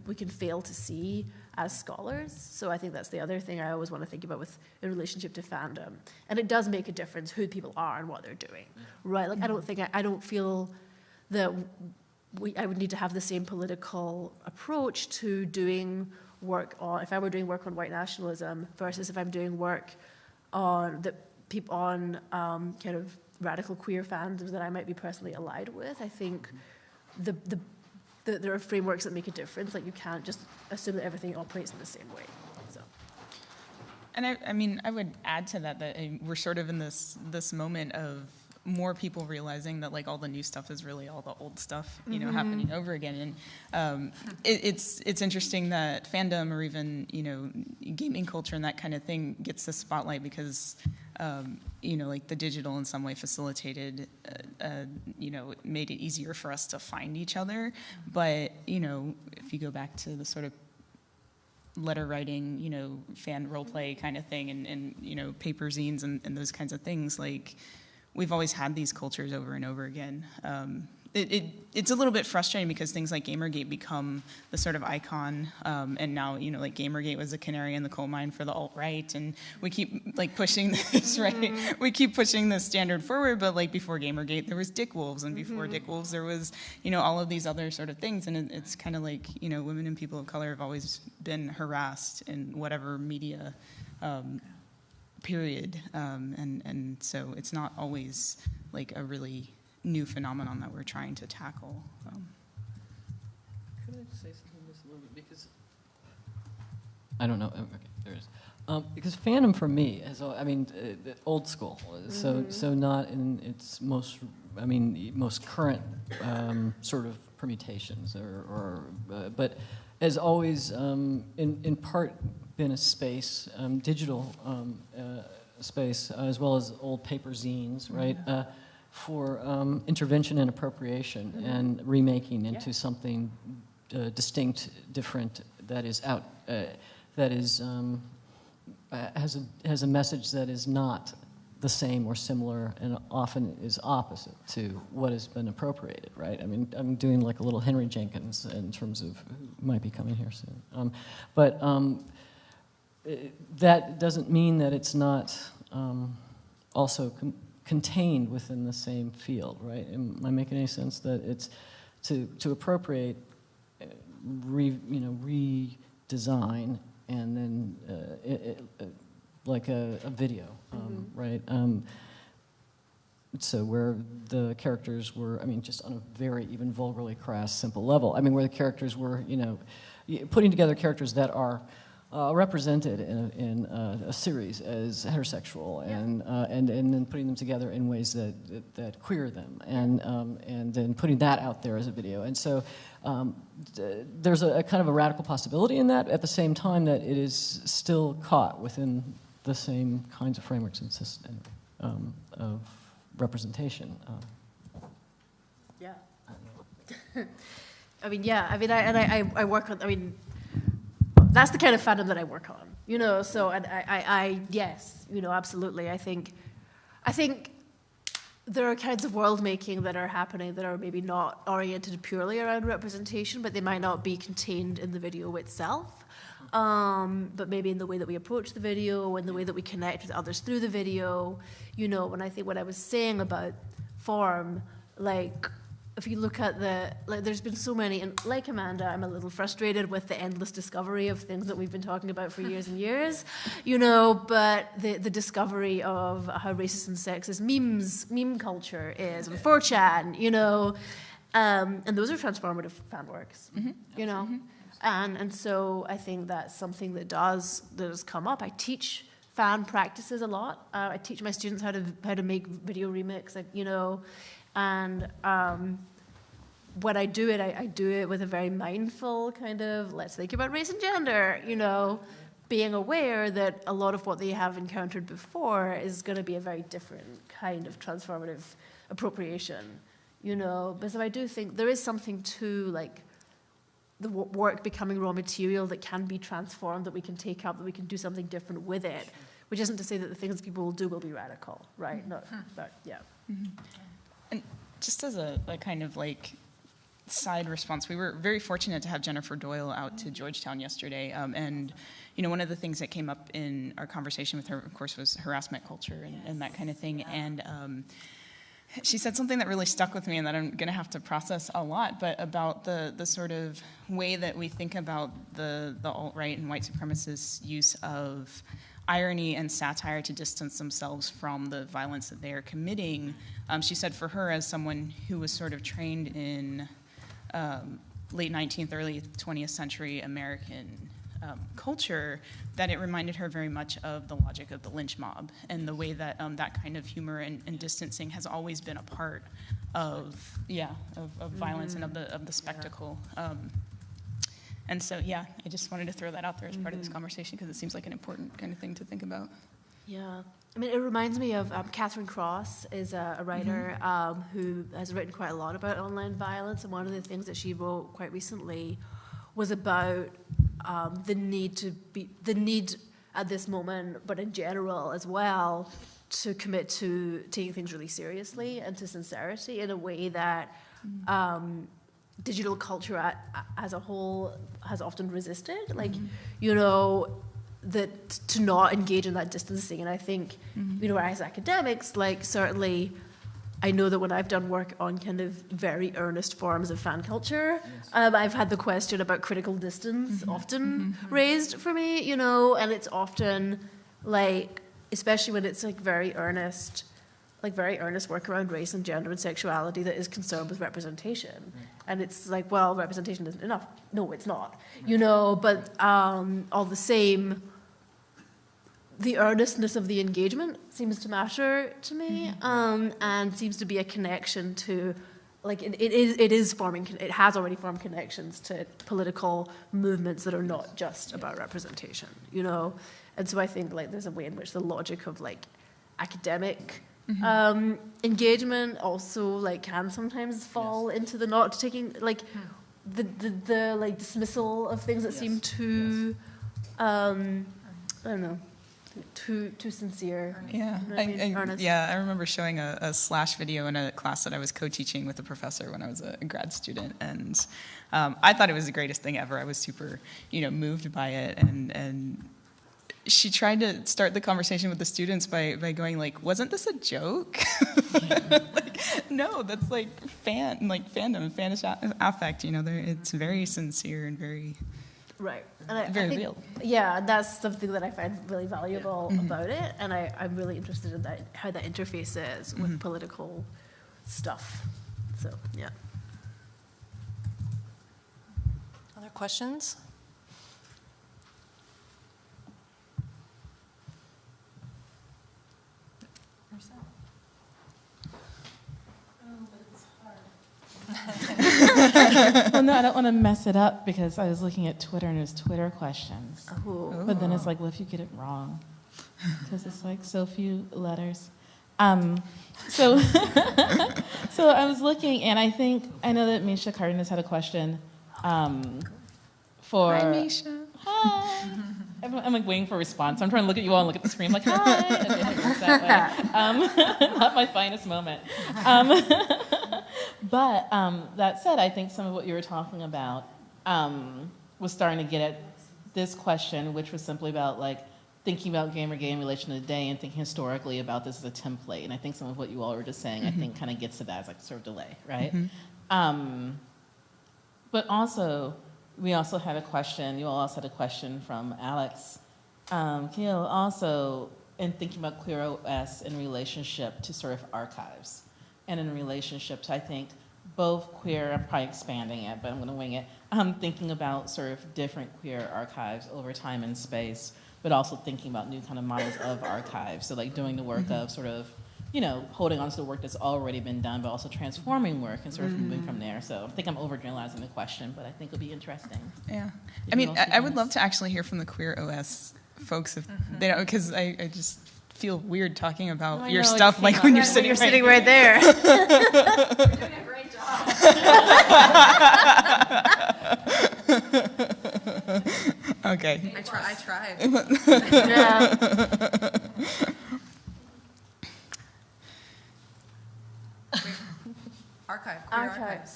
Speaker 5: we can fail to see as scholars. So I think that's the other thing I always want to think about in relationship to fandom. And it does make a difference who people are and what they're doing, right? Like, I don't feel that I would need to have the same political approach to doing work on, if I were doing work on white nationalism versus if I'm doing work on kind of radical queer fandoms that I might be personally allied with. I think there are frameworks that make a difference. Like, you can't just assume that everything operates in the same way. So.
Speaker 6: And I would add to that we're sort of in this moment of more people realizing that, like, all the new stuff is really all the old stuff, you know, happening over again. And it's interesting that fandom, or even, you know, gaming culture and that kind of thing, gets the spotlight because, you know, like, the digital in some way facilitated, you know, made it easier for us to find each other. But, you know, if you go back to the sort of letter writing, you know, fan role play kind of thing, and you know, paper zines and those kinds of things, like, we've always had these cultures over and over again. It's a little bit frustrating because things like Gamergate become the sort of icon, and now, you know, like, Gamergate was a canary in the coal mine for the alt-right, and we keep, like, pushing this, right? We keep pushing this standard forward, but, like, before Gamergate, there was Dick Wolves, and before Dick Wolves, there was, you know, all of these other sort of things, and it's kind of like, you know, women and people of color have always been harassed in whatever media period, and so it's not always, like, a really new phenomenon that we're trying to tackle.
Speaker 4: Could I say something just a little bit? Because I don't know. Okay, there it is. Because fandom for me is, old school. So not in its most current sort of permutations, but has always in part been a space, digital space, as well as old paper zines, right? For intervention and appropriation and remaking into something distinct, different, that is that is has a message that is not the same or similar, and often is opposite to what has been appropriated, right? I mean, I'm doing like a little Henry Jenkins in terms of who might be coming here soon, but that doesn't mean that it's not also contained within the same field, right? Am I making any sense? That it's to appropriate, redesign, and then like a video, right? So where the characters were, just on a very even vulgarly crass, simple level. Where the characters were, putting together characters that are represented in a series as heterosexual, and then putting them together in ways that queer them, and then putting that out there as a video. And so there's a kind of a radical possibility in that, at the same time that it is still caught within the same kinds of frameworks and systems of representation.
Speaker 5: Yeah. I work on. That's the kind of fandom that I work on, So, and yes, absolutely. I think there are kinds of world making that are happening that are maybe not oriented purely around representation, but they might not be contained in the video itself. But maybe in the way that we approach the video, and the way that we connect with others through the video, when I think what I was saying about form, like, if you look at there's been so many, and like Amanda, I'm a little frustrated with the endless discovery of things that we've been talking about for years and years, but the discovery of how racist and sexist meme culture is, and 4chan, and those are transformative fan works, And so I think that's something that does come up. I teach fan practices a lot. I teach my students how to make video remix, and when I do it, I do it with a very mindful kind of, let's think about race and gender, being aware that a lot of what they have encountered before is going to be a very different kind of transformative appropriation, But so I do think there is something to, like, the work becoming raw material that can be transformed, that we can take up, that we can do something different with it, which isn't to say that the things people will do will be radical, right? No, but yeah.
Speaker 6: And just as a kind of like side response, we were very fortunate to have Jennifer Doyle out to Georgetown yesterday, and one of the things that came up in our conversation with her, of course, was harassment culture and that kind of thing, and she said something that really stuck with me and that I'm going to have to process a lot, but about the sort of way that we think about the alt-right and white supremacists' use of irony and satire to distance themselves from the violence that they are committing. She said for her, as someone who was sort of trained in late 19th, early 20th century American culture, that it reminded her very much of the logic of the lynch mob and the way that that kind of humor and distancing has always been a part of violence and of the spectacle. And so, I just wanted to throw that out there as part of this conversation because it seems like an important kind of thing to think about.
Speaker 5: Yeah. I mean, it reminds me of Catherine Cross is a writer who has written quite a lot about online violence, and one of the things that she wrote quite recently was about the need at this moment, but in general as well, to commit to taking things really seriously and to sincerity in a way that digital culture as a whole has often resisted. Like, that to not engage in that distancing. And I think, as academics, like, certainly I know that when I've done work on kind of very earnest forms of fan culture, I've had the question about critical distance often raised for me, and it's often like, especially when it's like very earnest work around race and gender and sexuality that is concerned with representation. And it's like, well, representation isn't enough. No, it's not, but all the same, the earnestness of the engagement seems to matter to me, and seems to be a connection to, like, it has already formed connections to political movements that are not just about representation, And so I think, like, there's a way in which the logic of, like, academic engagement also, like, can sometimes fall into the not taking, like, the like dismissal of things that seem too, I don't know, too sincere.
Speaker 6: Yeah,
Speaker 5: earnest.
Speaker 6: I remember showing a Slash video in a class that I was co-teaching with a professor when I was a grad student, and I thought it was the greatest thing ever. I was super, moved by it, and she tried to start the conversation with the students by going like, "Wasn't this a joke?" Like, no, that's like fandom, fanish affect. It's very sincere and very.
Speaker 5: Right. And I
Speaker 6: very
Speaker 5: think,
Speaker 6: real.
Speaker 5: Yeah, that's something that I find really valuable about it, and I'm really interested in that, how that interfaces with political stuff. So, yeah.
Speaker 3: Other questions?
Speaker 7: Well, no, I don't want to mess it up because I was looking at Twitter and it was Twitter questions.
Speaker 5: Oh.
Speaker 7: But then it's like, well, if you get it wrong, because it's like so few letters. So I was looking, and I know that Misha Cardenas had a question for.
Speaker 6: Hi, Misha.
Speaker 7: Hi. I'm like waiting for a response. I'm trying to look at you all and look at the screen like, hi. Okay, it works that way. Not my finest moment. But that said, I think some of what you were talking about was starting to get at this question, which was simply about like thinking about Gamergate in relation to the day and thinking historically about this as a template. And I think some of what you all were just saying, I think kind of gets to that as like sort of delay, right? But also, we also had a question, you all also had a question from Alex Keel also in thinking about Queer OS in relationship to sort of archives and in relationship to, I think, both queer, I'm probably expanding it, but I'm going to wing it, thinking about sort of different queer archives over time and space, but also thinking about new kind of models of archives. So like doing the work of sort of, holding on to the work that's already been done, but also transforming work and sort of moving from there. So I think I'm overgeneralizing the question, but I think it'll be interesting.
Speaker 6: Yeah. I mean, I would love to actually hear from the Queer OS folks if they don't, because I just feel weird talking about your stuff like when you're sitting right
Speaker 5: there.
Speaker 6: You're
Speaker 5: doing a great job.
Speaker 6: Okay.
Speaker 3: I tried.
Speaker 5: Yeah.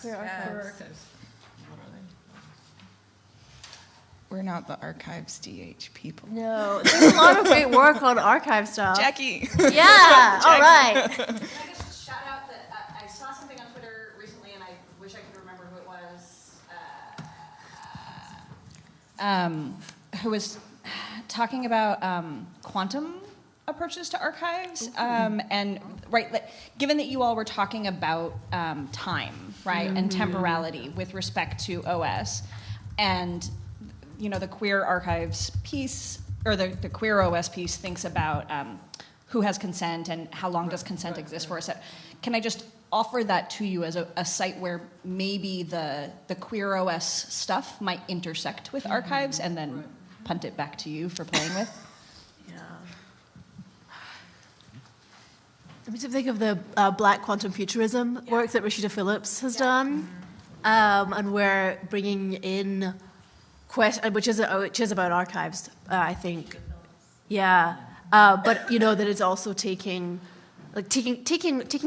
Speaker 3: Queer archives.
Speaker 6: We're not the archives DH people.
Speaker 5: No, there's a lot of great work on archive stuff.
Speaker 6: Jackie.
Speaker 5: Yeah, all right.
Speaker 8: Can I just shout out that I saw something on Twitter recently, and I wish I could remember who it was, who was talking about quantum approaches to archives, and given that you all were talking about time, right, and temporality with respect to OS, and the queer archives piece, or the queer OS piece thinks about who has consent and how long does consent exist for us. Can I just offer that to you as a site where maybe the queer OS stuff might intersect with archives, and then punt it back to you for playing with?
Speaker 5: Yeah. Let me think of the Black Quantum Futurism work that Rashida Phillips has done, and we're bringing in which is about archives, I think. Yeah, but that it's also taking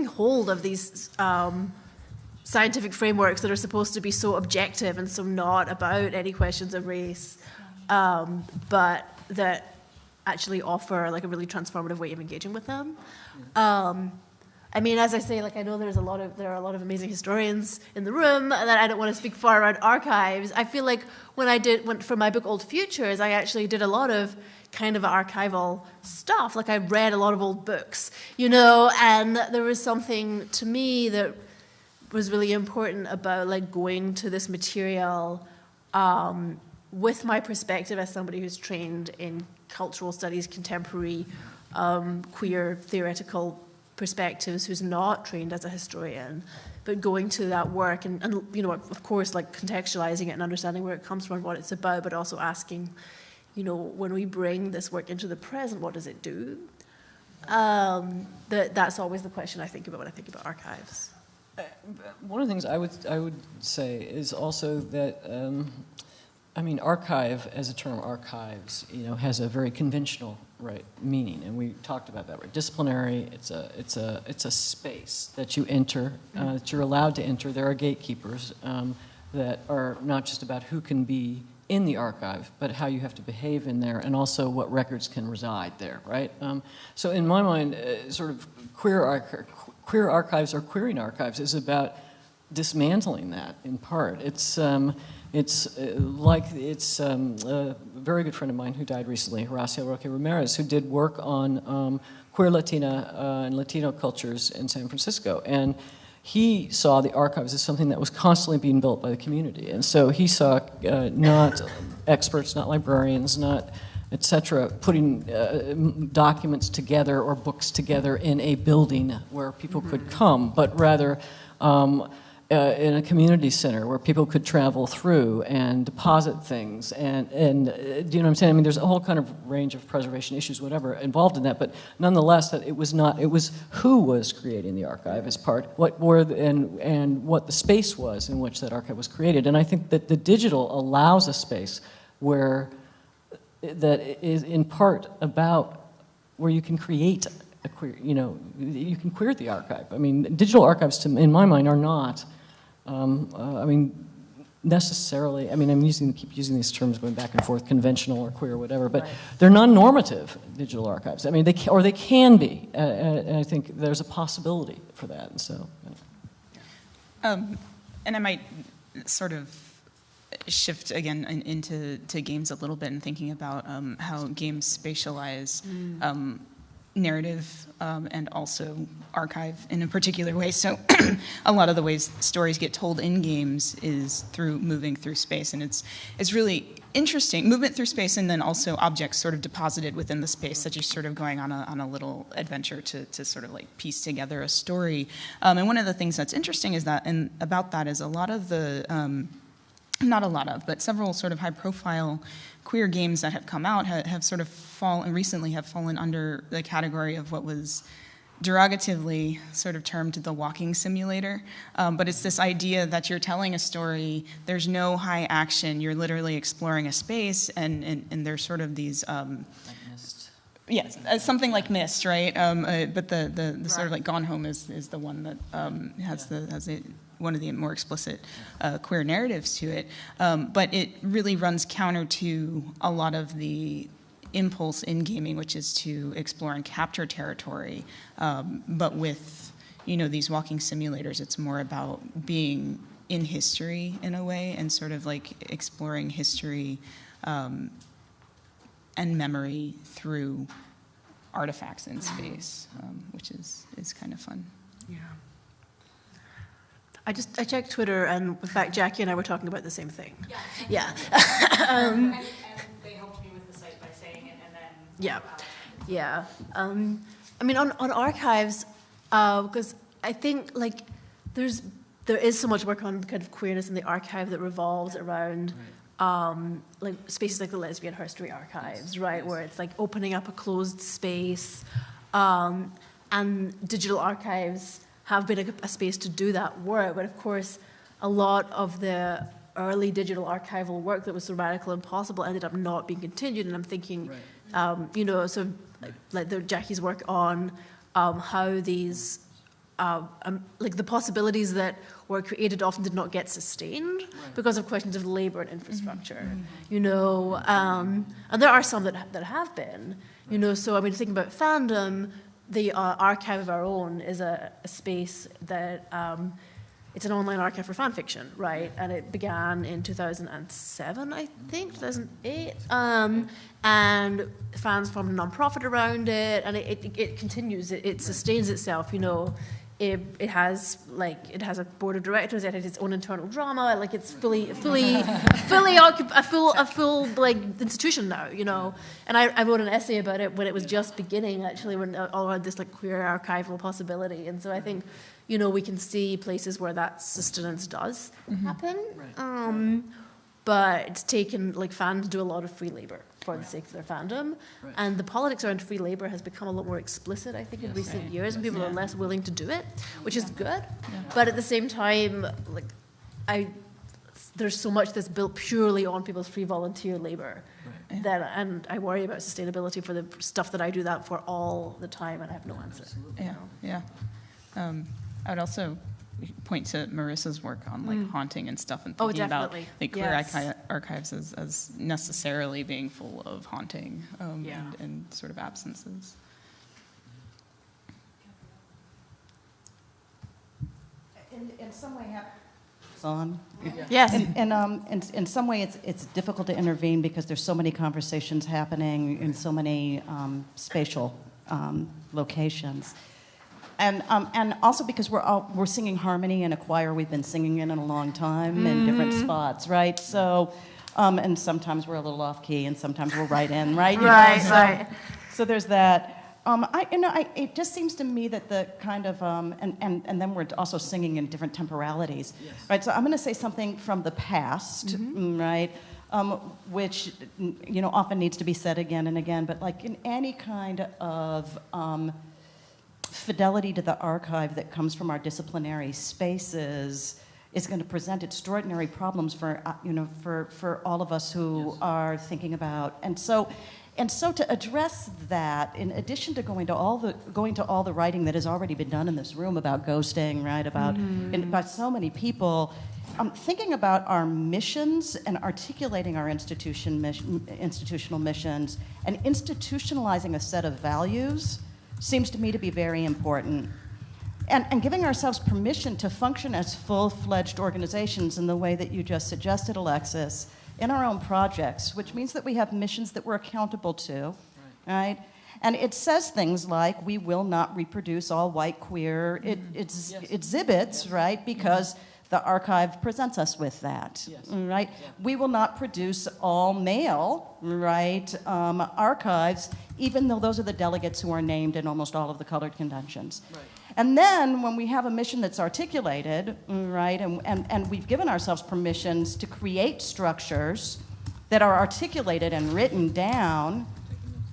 Speaker 5: hold of these scientific frameworks that are supposed to be so objective and so not about any questions of race, but that actually offer like a really transformative way of engaging with them. I mean, as I say, I know there are a lot of amazing historians in the room, and I don't want to speak far around archives. I feel like when I went for my book Old Futures, I actually did a lot of kind of archival stuff. Like I read a lot of old books, and there was something to me that was really important about going to this material with my perspective as somebody who's trained in cultural studies, contemporary queer theoretical perspectives, who's not trained as a historian, but going to that work and of course contextualizing it and understanding where it comes from and what it's about, but also asking, when we bring this work into the present, what does it do? That's always the question I think about when I think about archives.
Speaker 4: One of the things I would say is also that archive as a term, archives, has a very conventional meaning, and we talked about that. Disciplinary. It's a space that you enter, that you're allowed to enter. There are gatekeepers that are not just about who can be in the archive, but how you have to behave in there, and also what records can reside there. Right. So in my mind, sort of queer archives or queering archives is about dismantling that in part. It's a very good friend of mine who died recently, Horacio Roque Ramirez, who did work on queer Latina and Latino cultures in San Francisco. And he saw the archives as something that was constantly being built by the community. And so he saw not experts, not librarians, not et cetera, putting documents together or books together in a building where people could come, but rather in a community center where people could travel through and deposit things, and do you know what I'm saying? I mean, there's a whole kind of range of preservation issues, whatever, involved in that, but nonetheless, that it was who was creating the archive as part, what the space was in which that archive was created, and I think that the digital allows a space where that is in part about where you can create a queer, you can queer the archive. I mean, digital archives, in my mind, are not. Necessarily. I mean, keep using these terms going back and forth, conventional or queer or whatever, but they're non-normative digital archives. I mean, they can be. And I think there's a possibility for that. And so.
Speaker 6: And I might sort of shift again into games a little bit and thinking about how games spatialize narrative and also archive in a particular way. So a lot of the ways stories get told in games is through moving through space, and it's really interesting, movement through space, and then also objects sort of deposited within the space that you're sort of going on a little adventure to sort of like piece together a story. And one of the things that's interesting is that, and about that is a lot of the, not a lot of, but several sort of high profile queer games that have come out have sort of recently have fallen under the category of what was derogatively sort of termed the walking simulator. But it's this idea that you're telling a story, there's no high action, you're literally exploring a space, and there's sort of these...
Speaker 9: like Myst.
Speaker 6: Yes, something like Myst, right? But the sort of like Gone Home is the one that has one of the more explicit queer narratives to it. But it really runs counter to a lot of the impulse in gaming, which is to explore and capture territory. But with, these walking simulators, it's more about being in history in a way and sort of like exploring history and memory through artifacts in space, which is kind of fun.
Speaker 5: Yeah. I checked Twitter, and in fact, Jackie and I were talking about the same thing. Yeah.
Speaker 2: And they helped me with the site by saying it, and then...
Speaker 5: Yeah. I mean, on archives, because I think, like, there is so much work on kind of queerness in the archive that revolves around, like, spaces like the Lesbian Herstory Archives, right, where it's, like, opening up a closed space, and digital archives have been a space to do that work, but of course, a lot of the early digital archival work that was so radical and possible ended up not being continued. And I'm thinking, so like Jackie's work on how these, like the possibilities that were created often did not get sustained because of questions of labor and infrastructure, and there are some that have been, so I mean, thinking about fandom, the Archive of Our Own is a space that, it's an online archive for fan fiction, right? And it began in 2007, I think, 2008. And fans formed a nonprofit around it, and it continues, it sustains itself, It has a board of directors, it has its own internal drama, like it's a full like institution now, And I wrote an essay about it when it was just beginning, actually, when all around this like queer archival possibility. And so I think, we can see places where that sustenance does happen.
Speaker 9: Right.
Speaker 5: But it's taken, like, fans do a lot of free labor for the sake of their fandom.
Speaker 9: Right.
Speaker 5: And the politics around free labor has become a lot more explicit, I think, in recent years, and people are less willing to do it, which is good. But at the same time, like, there's so much that's built purely on people's free volunteer labor.
Speaker 9: Right.
Speaker 5: And I worry about sustainability for the stuff that I do that for all the time, and I have no answer.
Speaker 6: Yeah. I would also point to Marissa's work on like haunting and stuff, and thinking about like queer archives as necessarily being full of haunting and sort of absences.
Speaker 10: In some way, it's on.
Speaker 5: Yes.
Speaker 10: In some way, it's difficult to intervene because there's so many conversations happening in so many spatial locations. And also because we're singing harmony in a choir we've been singing in a long time in different spots, right? So, and sometimes we're a little off key, and sometimes we're right in, right?
Speaker 5: Right.
Speaker 10: So there's that. It just seems to me that the kind of and then we're also singing in different temporalities, right? So I'm going to say something from the past, right? Which often needs to be said again and again, but like in any kind of fidelity to the archive that comes from our disciplinary spaces is going to present extraordinary problems for all of us who are thinking about. And so to address that, in addition to going to all the writing that has already been done in this room about ghosting, right, by so many people, thinking about our missions and articulating our institutional missions and institutionalizing a set of values seems to me to be very important. And giving ourselves permission to function as full-fledged organizations in the way that you just suggested, Alexis, in our own projects, which means that we have missions that we're accountable to, right? And it says things like, we will not reproduce all white queer exhibits, right? Because the archive presents us with that, right? We will not produce all male, right, archives, even though those are the delegates who are named in almost all of the colored conventions. Right. And then when we have a mission that's articulated, right, and we've given ourselves permissions to create structures that are articulated and written down,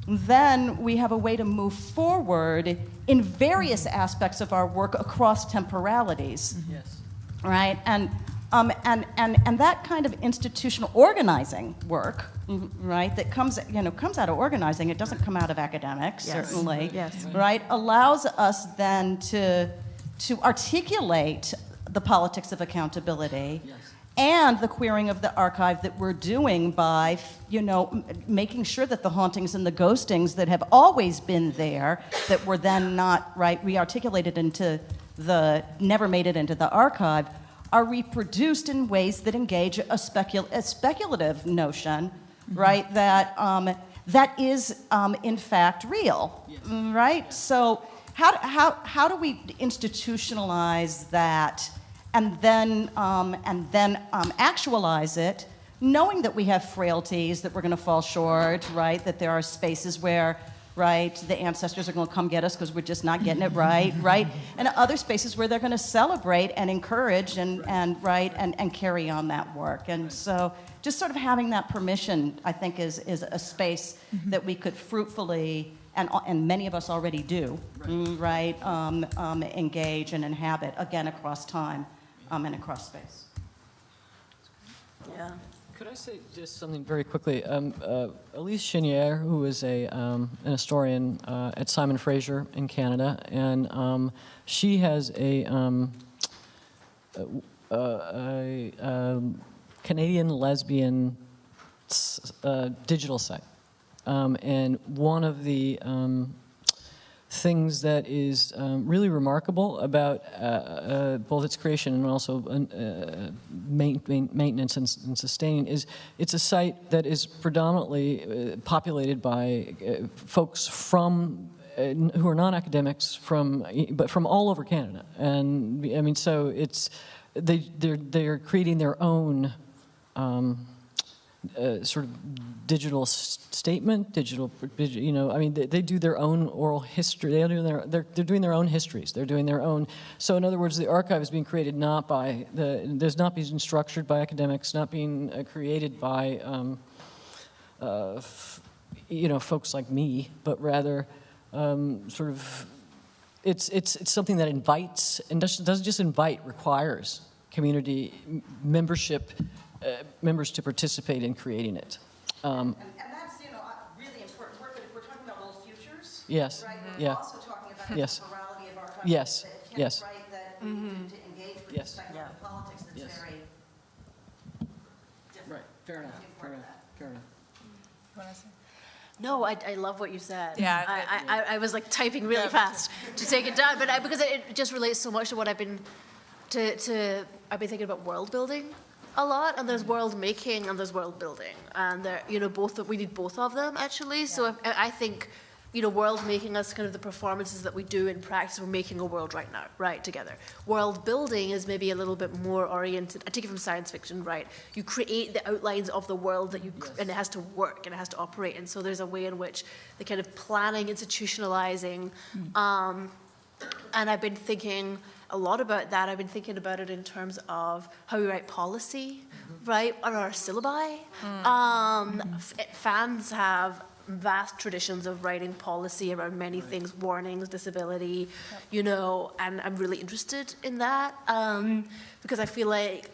Speaker 10: then we have a way to move forward in various aspects of our work across temporalities. Yes. Right, and that kind of institutional organizing work, right, that comes out of organizing. It doesn't come out of academics, certainly. Yes. Right, allows us then to articulate the politics of accountability. Yes. And the queering of the archive that we're doing by, making sure that the hauntings and the ghostings that have always been there, that were then not, right, re-articulated into never made it into the archive, are reproduced in ways that engage a speculative notion, right, that is, in fact, real, right? So how do we institutionalize that and then actualize it, knowing that we have frailties, that we're going to fall short, right, that there are spaces where, right, the ancestors are going to come get us because we're just not getting it right, right? And other spaces where they're going to celebrate and encourage and carry on that work. And so just sort of having that permission, I think, is a space that we could fruitfully, and many of us already do, right, engage and inhabit, again, across time and across space.
Speaker 5: Yeah.
Speaker 4: Could I say just something very quickly? Elise Chenier, who is an historian at Simon Fraser in Canada, and she has a Canadian lesbian digital site. And one of the things that is really remarkable about both its creation and also maintenance and sustaining is it's a site that is predominantly populated by folks from who are non-academics but from all over Canada. And I mean, so it's they're creating their own sort of digital statement, I mean, they do their own oral history. They're doing their own histories. They're doing their own. So in other words, the archive is being created there's not being structured by academics, not being created by, folks like me, but rather sort of, it's something that invites, and doesn't just invite, requires community membership, members to participate in creating it.
Speaker 10: And that's, really important work, but if we're talking about world futures,
Speaker 4: yes,
Speaker 10: right, we're also talking about
Speaker 4: yes,
Speaker 10: the plurality of archives.
Speaker 4: yes,
Speaker 10: that
Speaker 4: yes,
Speaker 10: right, that we need to engage with respect to the politics that's very different.
Speaker 4: Right, fair enough.
Speaker 3: You want to say?
Speaker 5: No, I love what you said.
Speaker 3: Yeah,
Speaker 5: I was like typing really fast to take it down, but because it just relates so much to what I've been thinking about world building a lot, and there's world making and there's world building, and there, we need both of them actually. Yeah. So I think, world making is kind of the performances that we do in practice. We're making a world right now, right, together. World building is maybe a little bit more oriented. I take it from science fiction, right? You create the outlines of the world that and it has to work and it has to operate. And so there's a way in which the kind of planning, institutionalizing, and I've been thinking a lot about that. I've been thinking about it in terms of how we write policy, right, on our syllabi. Fans have vast traditions of writing policy around many things, warnings, disability, and I'm really interested in that because I feel like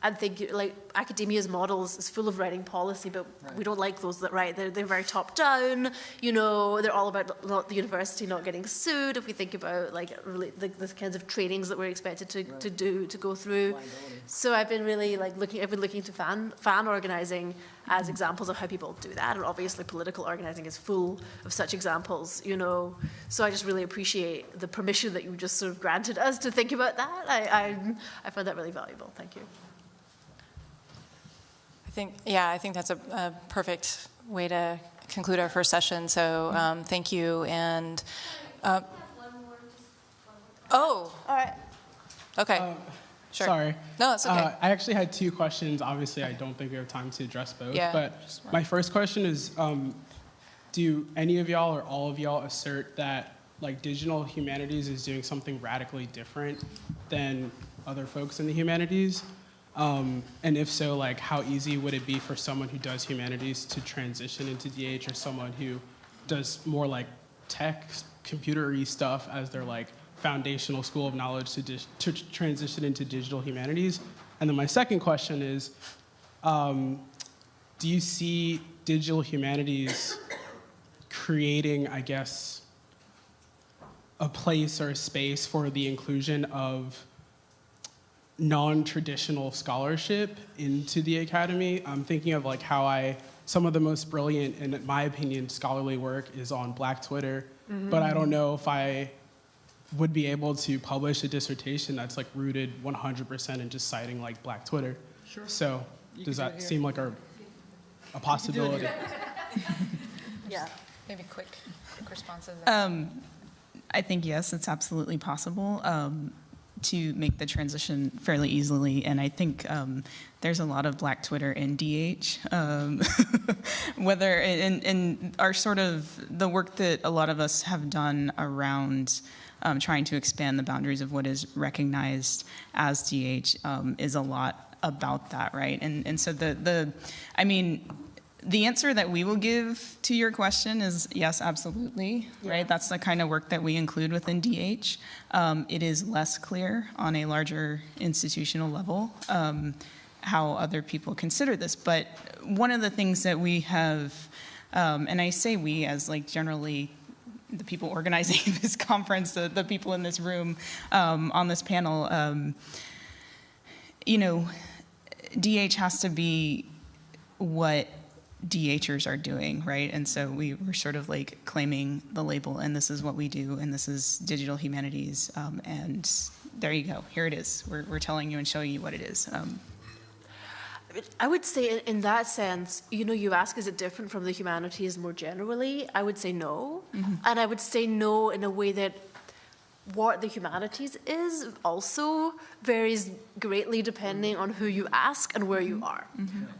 Speaker 5: I think like academia's models is full of writing policy, but we don't like those that write. They're very top down. They're all about the university not getting sued. If we think about like really the kinds of trainings that we're expected to go through. So I've been really looking to fan organizing as examples of how people do that, and obviously political organizing is full of such examples. So I just really appreciate the permission that you just sort of granted us to think about that. I find that really valuable. Thank you.
Speaker 3: I think that's a perfect way to conclude our first session. So thank you. And oh, all right. Okay. Sure.
Speaker 11: Sorry.
Speaker 3: No, it's okay.
Speaker 11: I actually had two questions. Obviously, I don't think we have time to address both.
Speaker 3: Yeah,
Speaker 11: But my first question is, do any of y'all or all of y'all assert that like digital humanities is doing something radically different than other folks in the humanities? And if so, like how easy would it be for someone who does humanities to transition into DH, or someone who does more like tech, computer-y stuff as their like foundational school of knowledge to transition into digital humanities? And then my second question is, do you see digital humanities creating, I guess, a place or a space for the inclusion of non-traditional scholarship into the academy? I'm thinking of like how some of the most brilliant, and in my opinion, scholarly work is on Black Twitter, but I don't know if I would be able to publish a dissertation that's like rooted 100% in just citing like Black Twitter. Sure. So does that seem like a possibility?
Speaker 3: Yeah. Maybe quick responses.
Speaker 6: I think yes, it's absolutely possible to make the transition fairly easily, and I think there's a lot of Black Twitter in DH. Whether in our sort of the work that a lot of us have done around trying to expand the boundaries of what is recognized as DH is a lot about that, right? And so the answer that we will give to your question is yes, absolutely, right? That's the kind of work that we include within DH. It is less clear on a larger institutional level how other people consider this. But one of the things that we have, and I say we as like generally the people organizing this conference, the people in this room on this panel, DH has to be what DHers are doing, right? And so we're sort of like claiming the label, and this is what we do, and this is digital humanities, and there you go. Here it is. We're telling you and showing you what it is.
Speaker 5: I would say in that sense, you ask, is it different from the humanities more generally? I would say no. Mm-hmm. And I would say no in a way that what the humanities is also varies greatly depending on who you ask and where you are,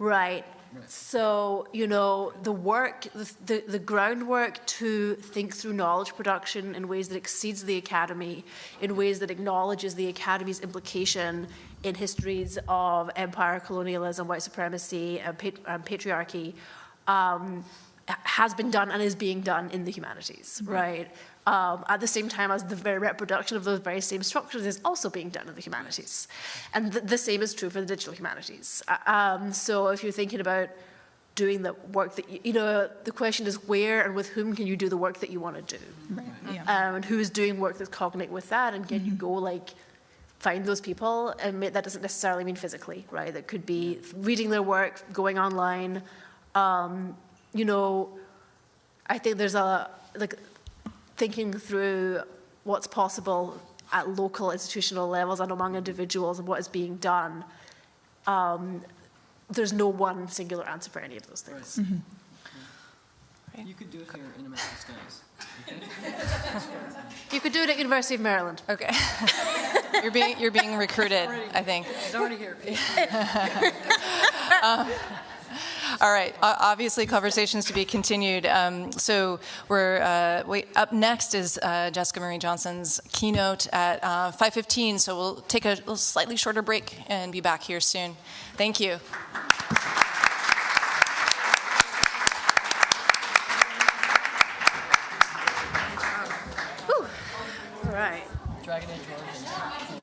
Speaker 5: right? So, the work, the groundwork to think through knowledge production in ways that exceeds the academy, in ways that acknowledges the academy's implication in histories of empire, colonialism, white supremacy, and patriarchy, has been done and is being done in the humanities, right? At the same time as the very reproduction of those very same structures is also being done in the humanities. And the same is true for the digital humanities. So if you're thinking about doing the work that, the question is where and with whom can you do the work that you want to do?
Speaker 6: Right. Yeah.
Speaker 5: And who's doing work that's cognate with that, and can you go find those people? And that doesn't necessarily mean physically, right? That could be reading their work, going online. I think there's thinking through what's possible at local institutional levels and among individuals and what is being done. There's no one singular answer for any of those things.
Speaker 9: Right. Mm-hmm. You could do it here in American Studies.
Speaker 5: You could do it at University of Maryland.
Speaker 3: Okay. You're being recruited, I think.
Speaker 9: It's already here.
Speaker 3: All right. Obviously, conversations to be continued. So we're up next is Jessica Marie Johnson's keynote at 5:15. So we'll take a slightly shorter break and be back here soon. Thank you.
Speaker 5: Whew. All right.
Speaker 9: Dragon Age Origins.